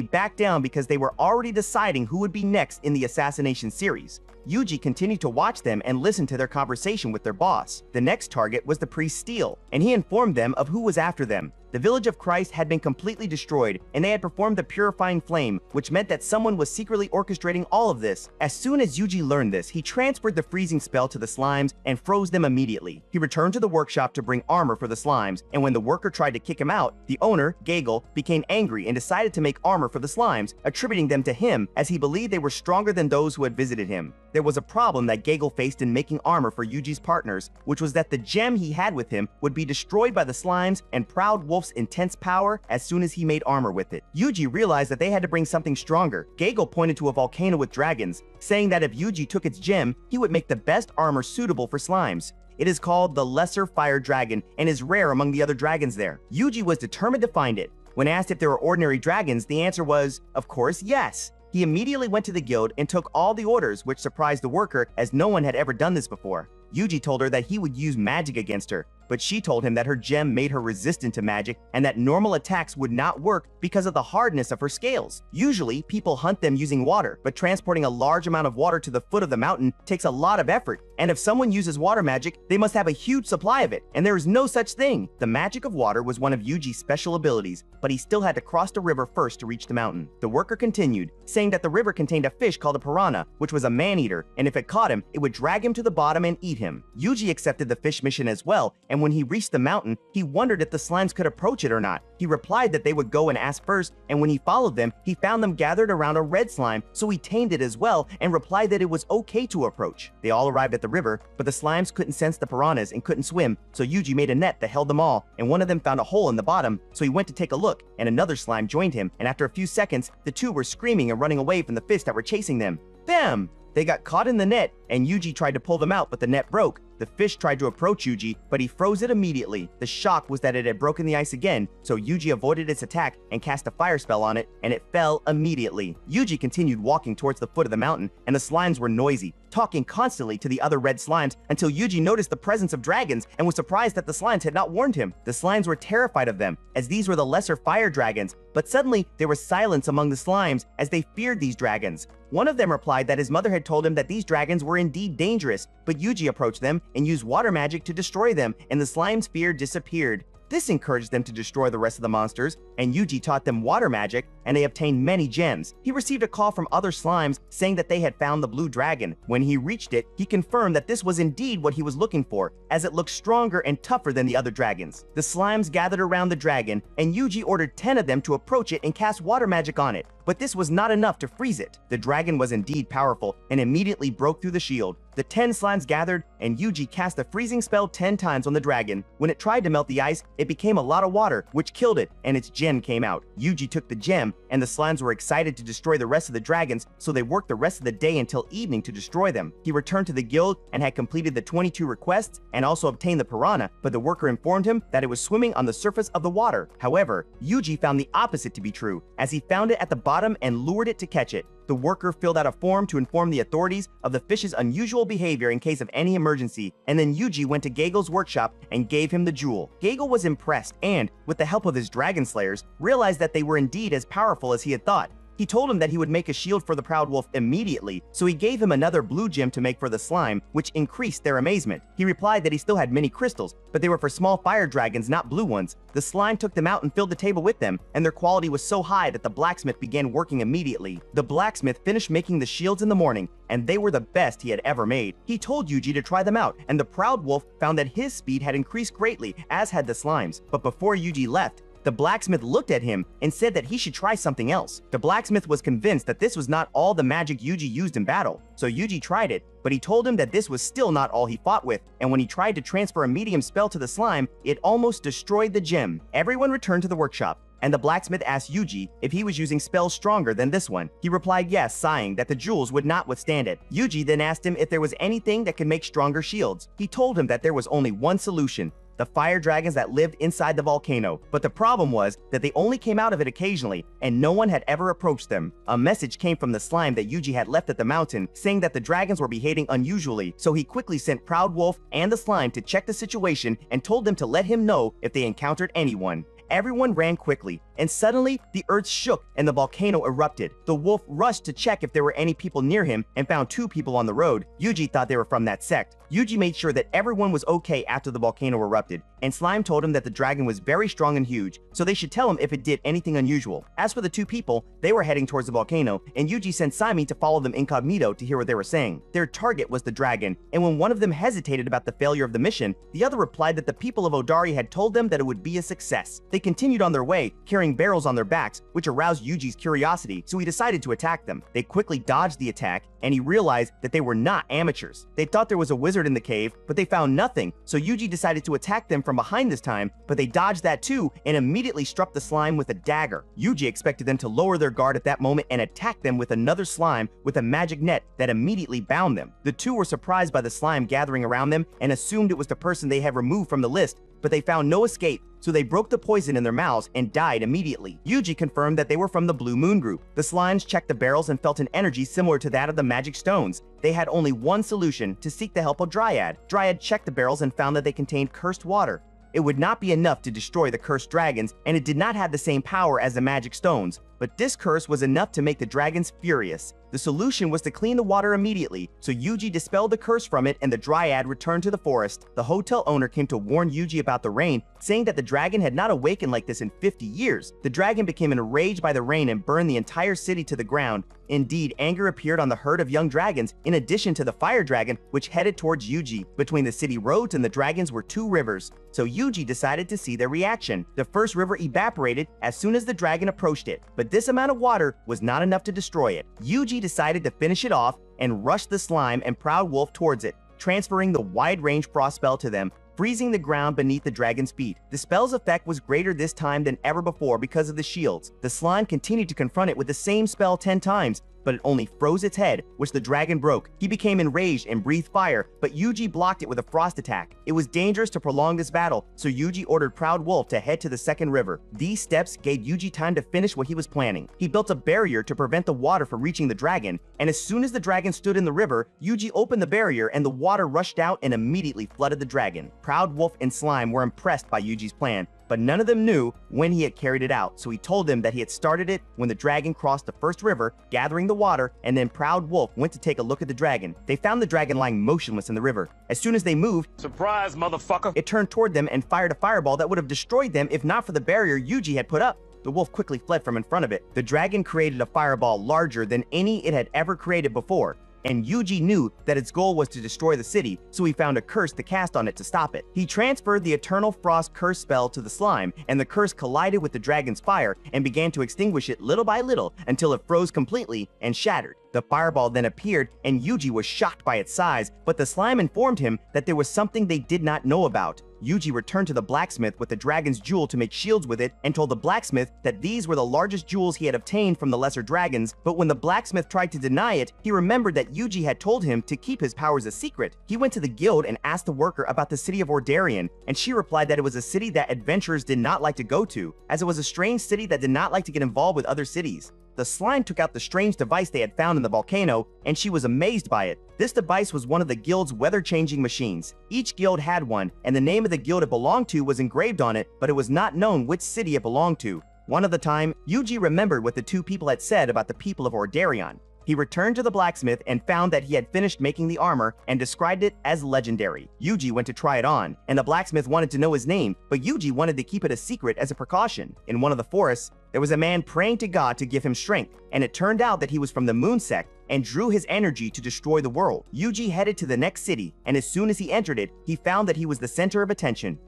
backed down because they were already deciding who would be next in the assassination series. Yuji continued to watch them and listen to their conversation with their boss. The next target was the priest Steel, and he informed them of who was after them. The village of Christ had been completely destroyed, and they had performed the purifying flame, which meant that someone was secretly orchestrating all of this. As soon as Yuji learned this, he transferred the freezing spell to the slimes and froze them immediately. He returned to the workshop to bring armor for the slimes, and when the worker tried to kick him out, the owner, Gagel, became angry and decided to make armor for the slimes, attributing them to him as he believed they were stronger than those who had visited him. There was a problem that Gagel faced in making armor for Yuji's partners, which was that the gem he had with him would be destroyed by the slimes and Proud Wolf's intense power as soon as he made armor with it. Yuji realized that they had to bring something stronger. Gagel pointed to a volcano with dragons, saying that if Yuji took its gem, he would make the best armor suitable for slimes. It is called the Lesser Fire Dragon and is rare among the other dragons there. Yuji was determined to find it. When asked if there were ordinary dragons, the answer was, of course, yes. He immediately went to the guild and took all the orders, which surprised the worker as no one had ever done this before. Yuji told her that he would use magic against her, but she told him that her gem made her resistant to magic and that normal attacks would not work because of the hardness of her scales. Usually, people hunt them using water, but transporting a large amount of water to the foot of the mountain takes a lot of effort, and if someone uses water magic, they must have a huge supply of it, and there is no such thing. The magic of water was one of Yuji's special abilities, but he still had to cross the river first to reach the mountain. The worker continued, saying that the river contained a fish called a piranha, which was a man-eater, and if it caught him, it would drag him to the bottom and eat him. Yuji accepted the fish mission as well, and when he reached the mountain, he wondered if the slimes could approach it or not. He replied that they would go and ask first, and when he followed them, he found them gathered around a red slime, so he tamed it as well and replied that it was okay to approach. They all arrived at the river, but the slimes couldn't sense the piranhas and couldn't swim, so Yuji made a net that held them all, and one of them found a hole in the bottom, so he went to take a look, and another slime joined him, and after a few seconds, the two were screaming and running away from the fish that were chasing them. Bam! They got caught in the net, and Yuji tried to pull them out, but the net broke. The fish tried to approach Yuji, but he froze it immediately. The shock was that it had broken the ice again, so Yuji avoided its attack and cast a fire spell on it, and it fell immediately. Yuji continued walking towards the foot of the mountain, and the slimes were noisy, talking constantly to the other red slimes until Yuji noticed the presence of dragons and was surprised that the slimes had not warned him. The slimes were terrified of them, as these were the lesser fire dragons, but suddenly there was silence among the slimes as they feared these dragons. One of them replied that his mother had told him that these dragons were indeed dangerous, but Yuji approached them and used water magic to destroy them, and the slime's fear disappeared. This encouraged them to destroy the rest of the monsters, and Yuji taught them water magic, and they obtained many gems. He received a call from other slimes saying that they had found the blue dragon. When he reached it, he confirmed that this was indeed what he was looking for, as it looked stronger and tougher than the other dragons. The slimes gathered around the dragon, and Yuji ordered 10 of them to approach it and cast water magic on it. But this was not enough to freeze it. The dragon was indeed powerful and immediately broke through the shield. The 10 slimes gathered, and Yuji cast the freezing spell 10 times on the dragon. When it tried to melt the ice, it became a lot of water, which killed it, and its gem came out. Yuji took the gem, and the slimes were excited to destroy the rest of the dragons, so they worked the rest of the day until evening to destroy them. He returned to the guild and had completed the 22 requests and also obtained the piranha, but the worker informed him that it was swimming on the surface of the water. However, Yuji found the opposite to be true, as he found it at the bottom and lured it to catch it. The worker filled out a form to inform the authorities of the fish's unusual behavior in case of any emergency, and then Yuji went to Gagel's workshop and gave him the jewel. Gagel was impressed and, with the help of his dragon slayers, realized that they were indeed as powerful as he had thought. He told him that he would make a shield for the proud wolf immediately, so he gave him another blue gem to make for the slime, which increased their amazement. He replied that he still had many crystals, but they were for small fire dragons, not blue ones. The slime took them out and filled the table with them, and their quality was so high that the blacksmith began working immediately. The blacksmith finished making the shields in the morning, and they were the best he had ever made. He told Yuji to try them out, and the proud wolf found that his speed had increased greatly, as had the slimes. But before Yuji left, the blacksmith looked at him and said that he should try something else. The blacksmith was convinced that this was not all the magic Yuji used in battle, so Yuji tried it, but he told him that this was still not all he fought with, and when he tried to transfer a medium spell to the slime, it almost destroyed the gem. Everyone returned to the workshop, and the blacksmith asked Yuji if he was using spells stronger than this one. He replied yes, sighing that the jewels would not withstand it. Yuji then asked him if there was anything that could make stronger shields. He told him that there was only one solution: the fire dragons that lived inside the volcano. But the problem was that they only came out of it occasionally, and no one had ever approached them. A message came from the slime that Yuji had left at the mountain, saying that the dragons were behaving unusually, so he quickly sent Proud Wolf and the slime to check the situation and told them to let him know if they encountered anyone. Everyone ran quickly, and suddenly the earth shook and the volcano erupted. The wolf rushed to check if there were any people near him and found 2 people on the road. Yuji thought they were from that sect. Yuji made sure that everyone was okay after the volcano erupted, and Slime told him that the dragon was very strong and huge, so they should tell him if it did anything unusual. As for the 2 people, they were heading towards the volcano, and Yuji sent Saimi to follow them incognito to hear what they were saying. Their target was the dragon, and when one of them hesitated about the failure of the mission, the other replied that the people of Odari had told them that it would be a success. They continued on their way, carrying barrels on their backs, which aroused Yuji's curiosity, so he decided to attack them. They quickly dodged the attack, and he realized that they were not amateurs. They thought there was a wizard in the cave, but they found nothing, so Yuji decided to attack them from behind this time, but they dodged that too and immediately struck the slime with a dagger. Yuji expected them to lower their guard at that moment and attack them with another slime with a magic net that immediately bound them. The 2 were surprised by the slime gathering around them and assumed it was the person they had removed from the list, but they found no escape, so they broke the poison in their mouths and died immediately. Yuji confirmed that they were from the Blue Moon group. The slimes checked the barrels and felt an energy similar to that of the magic stones. They had only one solution: to seek the help of Dryad. Dryad checked the barrels and found that they contained cursed water. It would not be enough to destroy the cursed dragons, and it did not have the same power as the magic stones, but this curse was enough to make the dragons furious. The solution was to clean the water immediately, so Yuji dispelled the curse from it and the dryad returned to the forest. The hotel owner came to warn Yuji about the rain, saying that the dragon had not awakened like this in 50 years. The dragon became enraged by the rain and burned the entire city to the ground. Indeed, anger appeared on the herd of young dragons, in addition to the fire dragon, which headed towards Yuji. Between the city roads and the dragons were 2 rivers, so Yuji decided to see their reaction. The first river evaporated as soon as the dragon approached it, but this amount of water was not enough to destroy it. Yuji decided to finish it off and rushed the slime and proud wolf towards it, transferring the wide-range frost spell to them, freezing the ground beneath the dragon's feet. The spell's effect was greater this time than ever before because of the shields. The slime continued to confront it with the same spell 10 times, but it only froze its head, which the dragon broke. He became enraged and breathed fire, but Yuji blocked it with a frost attack. It was dangerous to prolong this battle, so Yuji ordered Proud Wolf to head to the second river. These steps gave Yuji time to finish what he was planning. He built a barrier to prevent the water from reaching the dragon, and as soon as the dragon stood in the river, Yuji opened the barrier and the water rushed out and immediately flooded the dragon. Proud Wolf and Slime were impressed by Yuji's plan, but none of them knew when he had carried it out, so he told them that he had started it when the dragon crossed the first river, gathering the water, and then Proud Wolf went to take a look at the dragon. They found the dragon lying motionless in the river. As soon as they moved, surprise, motherfucker, it turned toward them and fired a fireball that would have destroyed them if not for the barrier Yuji had put up. The wolf quickly fled from in front of it. The dragon created a fireball larger than any it had ever created before, and Yuji knew that its goal was to destroy the city, so he found a curse to cast on it to stop it. He transferred the Eternal Frost curse spell to the slime, and the curse collided with the dragon's fire and began to extinguish it little by little until it froze completely and shattered. The fireball then appeared, and Yuji was shocked by its size, but the slime informed him that there was something they did not know about. Yuji returned to the blacksmith with the dragon's jewel to make shields with it and told the blacksmith that these were the largest jewels he had obtained from the lesser dragons, but when the blacksmith tried to deny it, he remembered that Yuji had told him to keep his powers a secret. He went to the guild and asked the worker about the city of Ordarian, and she replied that it was a city that adventurers did not like to go to, as it was a strange city that did not like to get involved with other cities. The slime took out the strange device they had found in the volcano, and she was amazed by it. This device was one of the guild's weather-changing machines. Each guild had one, and the name of the guild it belonged to was engraved on it, but it was not known which city it belonged to. One of the time, Yuji remembered what the 2 people had said about the people of Ordarion. He returned to the blacksmith and found that he had finished making the armor and described it as legendary. Yuji went to try it on, and the blacksmith wanted to know his name, but Yuji wanted to keep it a secret as a precaution. In one of the forests, there was a man praying to God to give him strength, and it turned out that he was from the Moon sect and drew his energy to destroy the world. Yuji headed to the next city, and as soon as he entered it, he found that he was the center of attention.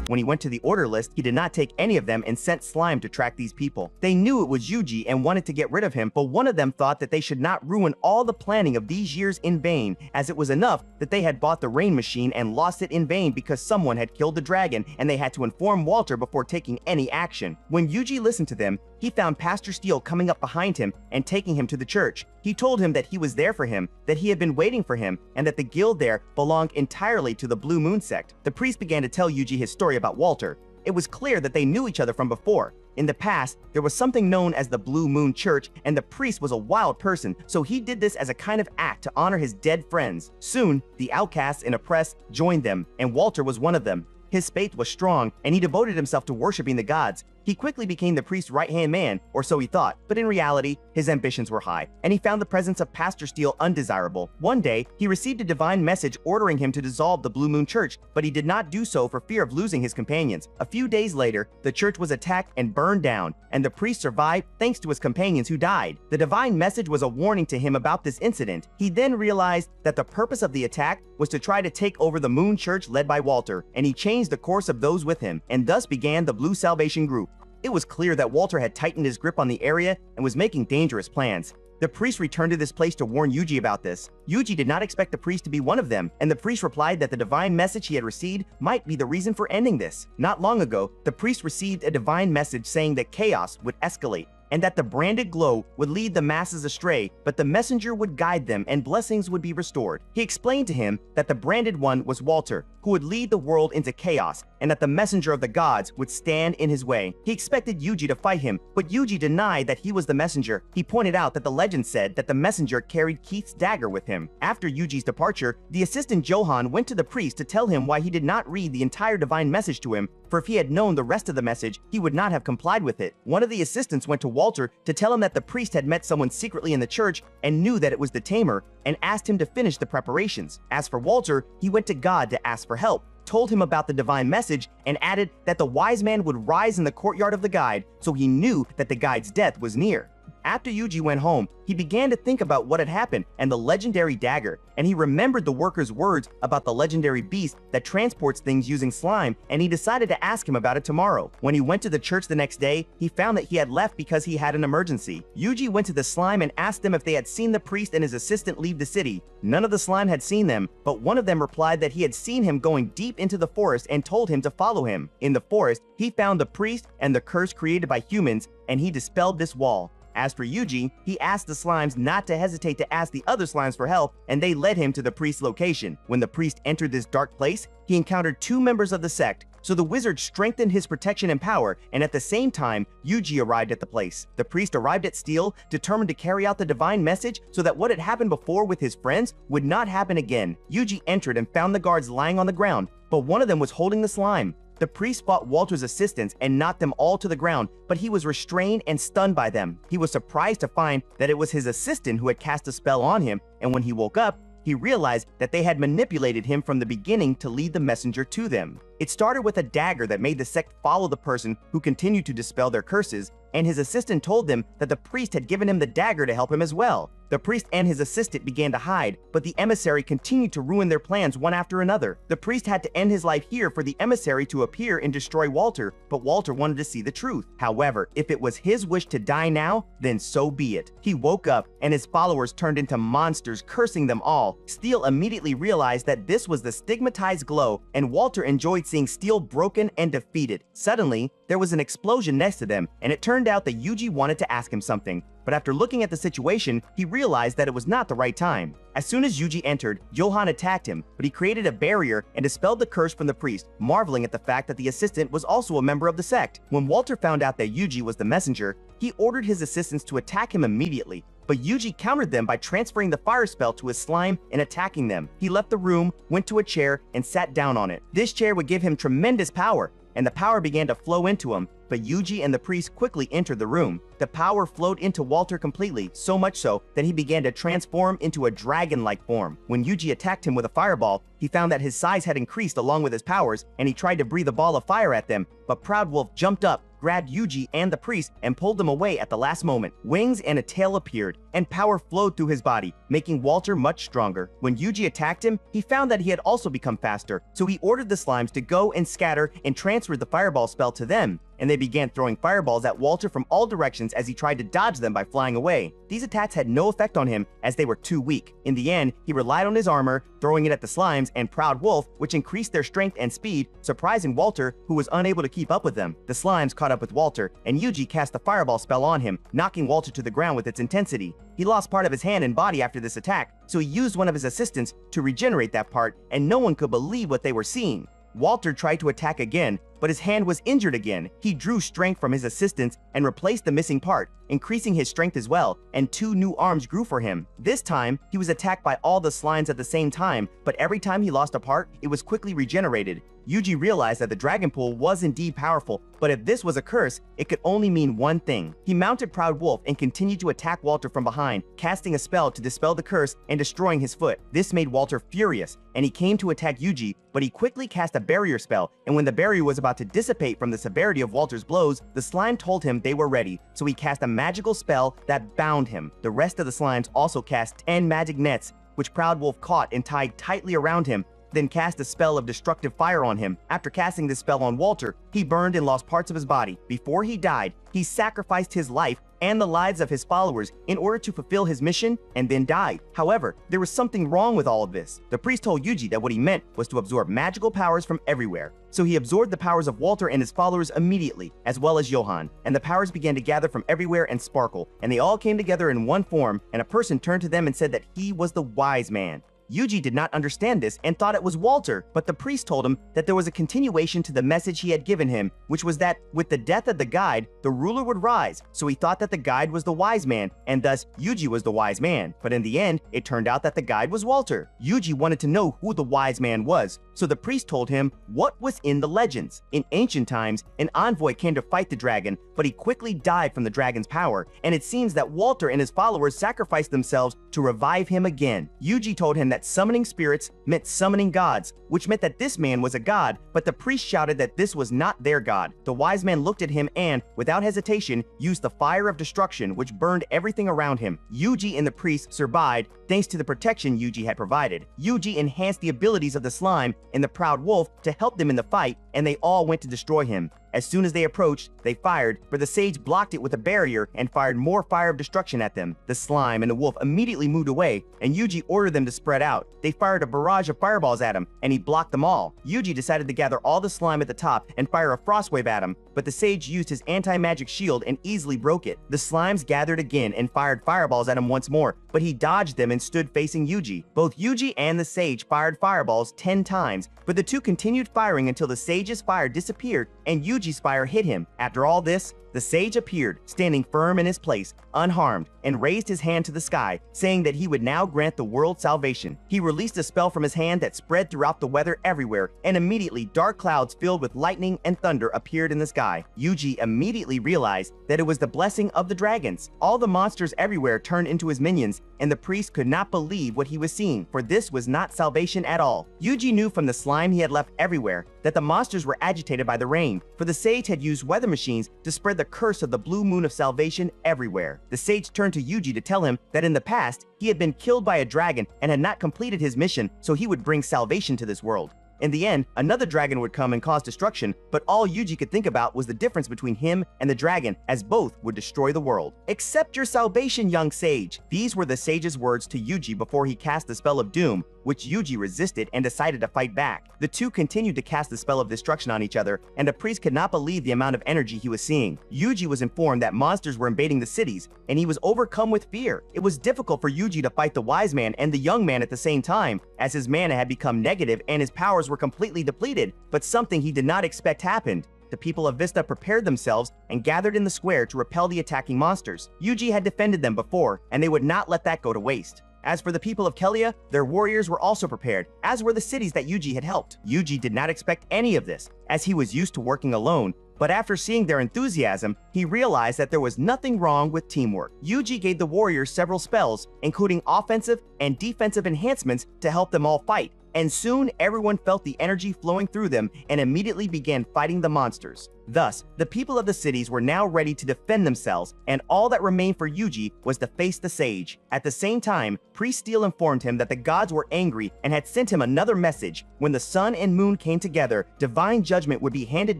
When he went to the order list, he did not take any of them and sent Slime to track these people. They knew it was Yuji and wanted to get rid of him, but one of them thought that they should not ruin all the planning of these years in vain, as it was enough that they had bought the rain machine and lost it in vain because someone had killed the dragon and they had to inform Walter before taking any action. When Yuji listened to them, he found Pastor Steele coming up behind him and taking him to the church. He told him that he was there for him, that he had been waiting for him, and that the guild there belonged entirely to the Blue Moon sect. The priest began to tell Yuji his story about Walter. It was clear that they knew each other from before. In the past, there was something known as the Blue Moon Church, and the priest was a wild person, so he did this as a kind of act to honor his dead friends. Soon, the outcasts and oppressed joined them, and Walter was one of them. His faith was strong, and he devoted himself to worshiping the gods. He quickly became the priest's right-hand man, or so he thought, but in reality, his ambitions were high, and he found the presence of Pastor Steele undesirable. One day, he received a divine message ordering him to dissolve the Blue Moon Church, but he did not do so for fear of losing his companions. A few days later, the church was attacked and burned down, and the priest survived thanks to his companions who died. The divine message was a warning to him about this incident. He then realized that the purpose of the attack was to try to take over the Moon Church led by Walter, and he changed the course of those with him, and thus began the Blue Salvation Group. It was clear that Walter had tightened his grip on the area and was making dangerous plans. The priest returned to this place to warn Yuji about this. Yuji did not expect the priest to be one of them, and the priest replied that the divine message he had received might be the reason for ending this. Not long ago, the priest received a divine message saying that chaos would escalate, and that the branded glow would lead the masses astray, but the messenger would guide them and blessings would be restored. He explained to him that the branded one was Walter, who would lead the world into chaos, and that the messenger of the gods would stand in his way. He expected Yuji to fight him, but Yuji denied that he was the messenger. He pointed out that the legend said that the messenger carried Keith's dagger with him. After Yuji's departure, the assistant Johan went to the priest to tell him why he did not read the entire divine message to him, for if he had known the rest of the message, he would not have complied with it. One of the assistants went to Walter to tell him that the priest had met someone secretly in the church and knew that it was the tamer, and asked him to finish the preparations. As for Walter, he went to God to ask for help, told him about the divine message, and added that the wise man would rise in the courtyard of the guide, so he knew that the guide's death was near. After Yuji went home, he began to think about what had happened and the legendary dagger, and he remembered the worker's words about the legendary beast that transports things using slime, and he decided to ask him about it tomorrow. When he went to the church the next day, he found that he had left because he had an emergency. Yuji went to the slime and asked them if they had seen the priest and his assistant leave the city. None of the slime had seen them, but one of them replied that he had seen him going deep into the forest and told him to follow him. In the forest, he found the priest and the curse created by humans, and he dispelled this wall. As for Yuji, he asked the slimes not to hesitate to ask the other slimes for help, and they led him to the priest's location. When the priest entered this dark place, he encountered 2 members of the sect, so the wizard strengthened his protection and power, and at the same time, Yuji arrived at the place. The priest arrived at Steel, determined to carry out the divine message so that what had happened before with his friends would not happen again. Yuji entered and found the guards lying on the ground, but one of them was holding the slime. The priest fought Walter's assistants and knocked them all to the ground, but he was restrained and stunned by them. He was surprised to find that it was his assistant who had cast a spell on him, and when he woke up, he realized that they had manipulated him from the beginning to lead the messenger to them. It started with a dagger that made the sect follow the person who continued to dispel their curses, and his assistant told them that the priest had given him the dagger to help him as well. The priest and his assistant began to hide, but the emissary continued to ruin their plans one after another. The priest had to end his life here for the emissary to appear and destroy Walter, but Walter wanted to see the truth. However, if it was his wish to die now, then so be it. He woke up, and his followers turned into monsters, cursing them all. Steel immediately realized that this was the stigmatized glow, and Walter enjoyed seeing Steel broken and defeated. Suddenly, there was an explosion next to them, and it turned out that Yuji wanted to ask him something. But after looking at the situation, he realized that it was not the right time. As soon as Yuji entered, Johan attacked him, but he created a barrier and dispelled the curse from the priest, marveling at the fact that the assistant was also a member of the sect. When Walter found out that Yuji was the messenger, he ordered his assistants to attack him immediately, but Yuji countered them by transferring the fire spell to his slime and attacking them. He left the room, went to a chair, and sat down on it. This chair would give him tremendous power, and the power began to flow into him, but Yuji and the priest quickly entered the room. The power flowed into Walter completely, so much so that he began to transform into a dragon-like form. When Yuji attacked him with a fireball, he found that his size had increased along with his powers, and he tried to breathe a ball of fire at them, but Proud Wolf jumped up, grabbed Yuji and the priest, and pulled them away at the last moment. Wings and a tail appeared, and power flowed through his body, making Walter much stronger. When Yuji attacked him, he found that he had also become faster, so he ordered the slimes to go and scatter and transferred the fireball spell to them, and they began throwing fireballs at Walter from all directions as he tried to dodge them by flying away. These attacks had no effect on him as they were too weak. In the end, he relied on his armor, throwing it at the slimes and Proud Wolf, which increased their strength and speed, surprising Walter, who was unable to keep up with them. The slimes caught up with Walter, and Yuji cast the fireball spell on him, knocking Walter to the ground with its intensity. He lost part of his hand and body after this attack, so he used one of his assistants to regenerate that part, and no one could believe what they were seeing. Walter tried to attack again, but his hand was injured again. He drew strength from his assistants and replaced the missing part, increasing his strength as well, and 2 new arms grew for him. This time, he was attacked by all the slimes at the same time, but every time he lost a part, it was quickly regenerated. Yuji realized that the dragon pool was indeed powerful, but if this was a curse, it could only mean one thing. He mounted Proud Wolf and continued to attack Walter from behind, casting a spell to dispel the curse and destroying his foot. This made Walter furious, and he came to attack Yuji, but he quickly cast a barrier spell, and when the barrier was about to dissipate from the severity of Walter's blows, the slime told him they were ready, so he cast a magical spell that bound him. The rest of the slimes also cast 10 magic nets, which Proud Wolf caught and tied tightly around him, then cast a spell of destructive fire on him. After casting this spell on Walter, he burned and lost parts of his body. Before he died, he sacrificed his life and the lives of his followers in order to fulfill his mission and then died. However, there was something wrong with all of this. The priest told Yuji that what he meant was to absorb magical powers from everywhere. So he absorbed the powers of Walter and his followers immediately, as well as Johan, and the powers began to gather from everywhere and sparkle, and they all came together in one form, and a person turned to them and said that he was the wise man. Yuji did not understand this and thought it was Walter, but the priest told him that there was a continuation to the message he had given him, which was that with the death of the guide, the ruler would rise. So he thought that the guide was the wise man, and thus Yuji was the wise man. But in the end, it turned out that the guide was Walter. Yuji wanted to know who the wise man was, so the priest told him what was in the legends. In ancient times, an envoy came to fight the dragon, but he quickly died from the dragon's power, and it seems that Walter and his followers sacrificed themselves to revive him again. Yuji told him that summoning spirits meant summoning gods, which meant that this man was a god, but the priest shouted that this was not their god. The wise man looked at him and, without hesitation, used the fire of destruction, which burned everything around him. Yuji and the priest survived thanks to the protection Yuji had provided. Yuji enhanced the abilities of the slime and the proud wolf to help them in the fight, and they all went to destroy him. As soon as they approached, they fired, but the sage blocked it with a barrier and fired more fire of destruction at them. The slime and the wolf immediately moved away, and Yuji ordered them to spread out. They fired a barrage of fireballs at him, and he blocked them all. Yuji decided to gather all the slime at the top and fire a frost wave at him, but the sage used his anti-magic shield and easily broke it. The slimes gathered again and fired fireballs at him once more, but he dodged them and stood facing Yuji. Both Yuji and the sage fired fireballs 10 times, but the two continued firing until the sage's fire disappeared and Yuji's fire hit him. After all this, the sage appeared, standing firm in his place, unharmed, and raised his hand to the sky, saying that he would now grant the world salvation. He released a spell from his hand that spread throughout the weather everywhere, and immediately dark clouds filled with lightning and thunder appeared in the sky. Yuji immediately realized that it was the blessing of the dragons. All the monsters everywhere turned into his minions, and the priest could not believe what he was seeing, for this was not salvation at all. Yuji knew from the slime he had left everywhere that the monsters were agitated by the rain, for the sage had used weather machines to spread the curse of the blue moon of salvation everywhere. The sage turned to Yuji to tell him that in the past, he had been killed by a dragon and had not completed his mission, so he would bring salvation to this world. In the end, another dragon would come and cause destruction, but all Yuji could think about was the difference between him and the dragon, as both would destroy the world. "Accept your salvation, young sage." These were the sage's words to Yuji before he cast the spell of doom, which Yuji resisted and decided to fight back. The two continued to cast the spell of destruction on each other, and the priest could not believe the amount of energy he was seeing. Yuji was informed that monsters were invading the cities, and he was overcome with fear. It was difficult for Yuji to fight the wise man and the young man at the same time, as his mana had become negative and his powers were completely depleted, but something he did not expect happened. The people of Vista prepared themselves and gathered in the square to repel the attacking monsters. Yuji had defended them before, and they would not let that go to waste. As for the people of Kelia, their warriors were also prepared, as were the cities that Yuji had helped. Yuji did not expect any of this, as he was used to working alone, but after seeing their enthusiasm, he realized that there was nothing wrong with teamwork. Yuji gave the warriors several spells, including offensive and defensive enhancements to help them all fight, and soon everyone felt the energy flowing through them and immediately began fighting the monsters. Thus, the people of the cities were now ready to defend themselves, and all that remained for Yuji was to face the sage. At the same time, Priest Steel informed him that the gods were angry and had sent him another message. When the sun and moon came together, divine judgment would be handed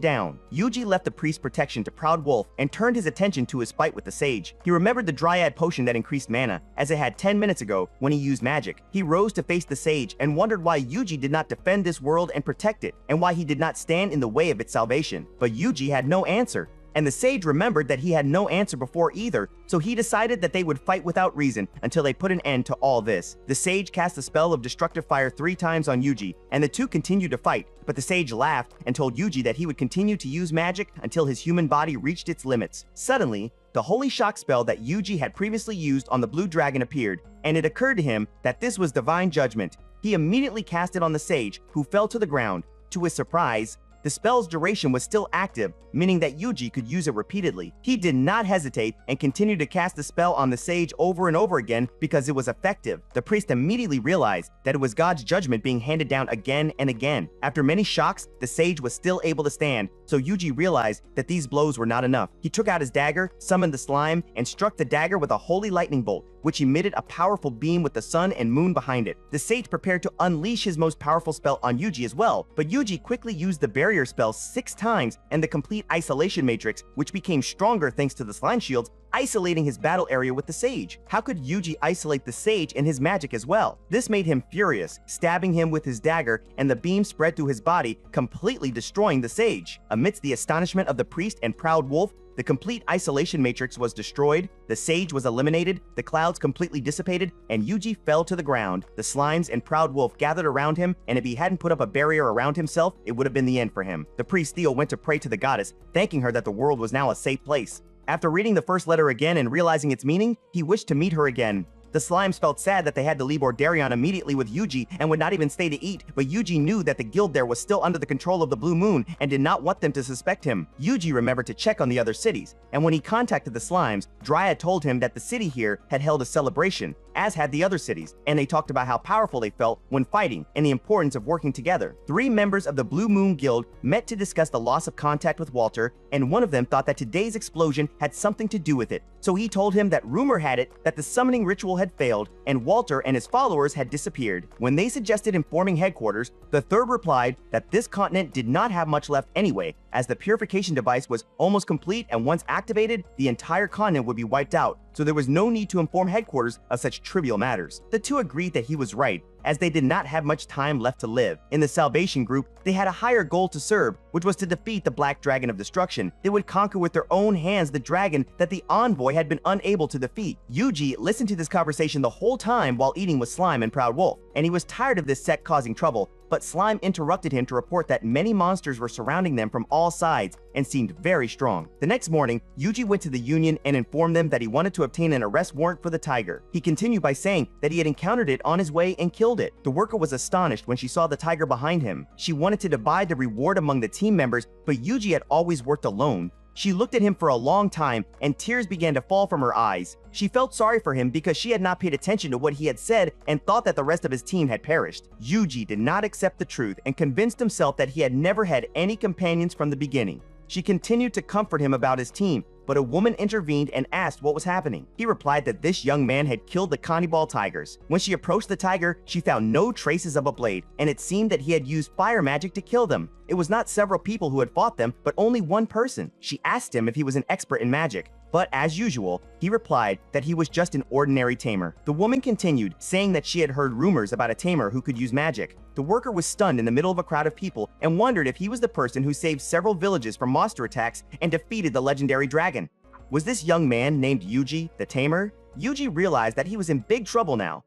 down. Yuji left the priest's protection to Proud Wolf and turned his attention to his fight with the sage. He remembered the Dryad potion that increased mana, as it had 10 minutes ago when he used magic. He rose to face the sage and wondered why Yuji did not defend this world and protect it, and why he did not stand in the way of its salvation. But Yuji had no answer, and the sage remembered that he had no answer before either, so he decided that they would fight without reason until they put an end to all this. The sage cast a spell of destructive fire 3 times on Yuji, and the two continued to fight, but the sage laughed and told Yuji that he would continue to use magic until his human body reached its limits. Suddenly, the holy shock spell that Yuji had previously used on the blue dragon appeared, and it occurred to him that this was divine judgment. He immediately cast it on the sage, who fell to the ground. To his surprise, the spell's duration was still active, meaning that Yuji could use it repeatedly. He did not hesitate and continued to cast the spell on the sage over and over again because it was effective. The priest immediately realized that it was God's judgment being handed down again and again. After many shocks, the sage was still able to stand, so Yuji realized that these blows were not enough. He took out his dagger, summoned the slime, and struck the dagger with a holy lightning bolt, which emitted a powerful beam with the sun and moon behind it. The sage prepared to unleash his most powerful spell on Yuji as well, but Yuji quickly used the barrier spell 6 times and the complete isolation matrix, which became stronger thanks to the slime shields, isolating his battle area with the sage. How could Yuji isolate the sage and his magic as well? This made him furious, stabbing him with his dagger, and the beam spread through his body, completely destroying the sage. Amidst the astonishment of the priest and Proud Wolf, The complete isolation matrix was destroyed, the sage was eliminated, the clouds completely dissipated, and Yuji fell to the ground. The slimes and Proud Wolf gathered around him, and if he hadn't put up a barrier around himself, it would have been the end for him. The priest Theo went to pray to the goddess, thanking her that the world was now a safe place. After reading the first letter again and realizing its meaning, he wished to meet her again. The slimes felt sad that they had to leave Ordarion immediately with Yuji and would not even stay to eat, but Yuji knew that the guild there was still under the control of the Blue Moon and did not want them to suspect him. Yuji remembered to check on the other cities, and when he contacted the slimes, Dryad told him that the city here had held a celebration, as had the other cities, and they talked about how powerful they felt when fighting and the importance of working together. 3 members of the Blue Moon Guild met to discuss the loss of contact with Walter, and one of them thought that today's explosion had something to do with it. So he told him that rumor had it that the summoning ritual had failed and Walter and his followers had disappeared. When they suggested informing headquarters, the third replied that this continent did not have much left anyway, as the purification device was almost complete and once activated, the entire continent would be wiped out, so there was no need to inform headquarters of such trivial matters. The two agreed that he was right, as they did not have much time left to live. In the Salvation Group, they had a higher goal to serve, which was to defeat the Black Dragon of Destruction. They would conquer with their own hands the dragon that the envoy had been unable to defeat. Yuji listened to this conversation the whole time while eating with Slime and Proud Wolf, and he was tired of this sect causing trouble, but Slime interrupted him to report that many monsters were surrounding them from all sides and seemed very strong. The next morning, Yuji went to the Union and informed them that he wanted to obtain an arrest warrant for the tiger. He continued by saying that he had encountered it on his way and killed it. The worker was astonished when she saw the tiger behind him. She wanted to divide the reward among the team members, but Yuji had always worked alone. She looked at him for a long time, and tears began to fall from her eyes. She felt sorry for him because she had not paid attention to what he had said and thought that the rest of his team had perished. Yuji did not accept the truth and convinced himself that he had never had any companions from the beginning. She continued to comfort him about his team, but a woman intervened and asked what was happening. He replied that this young man had killed the cannibal tigers. When she approached the tiger, she found no traces of a blade, and it seemed that he had used fire magic to kill them. It was not several people who had fought them, but only one person. She asked him if he was an expert in magic, but as usual, he replied that he was just an ordinary tamer. The woman continued, saying that she had heard rumors about a tamer who could use magic. The worker was stunned in the middle of a crowd of people and wondered if he was the person who saved several villages from monster attacks and defeated the legendary dragon. Was this young man named Yuji, the tamer? Yuji realized that he was in big trouble now.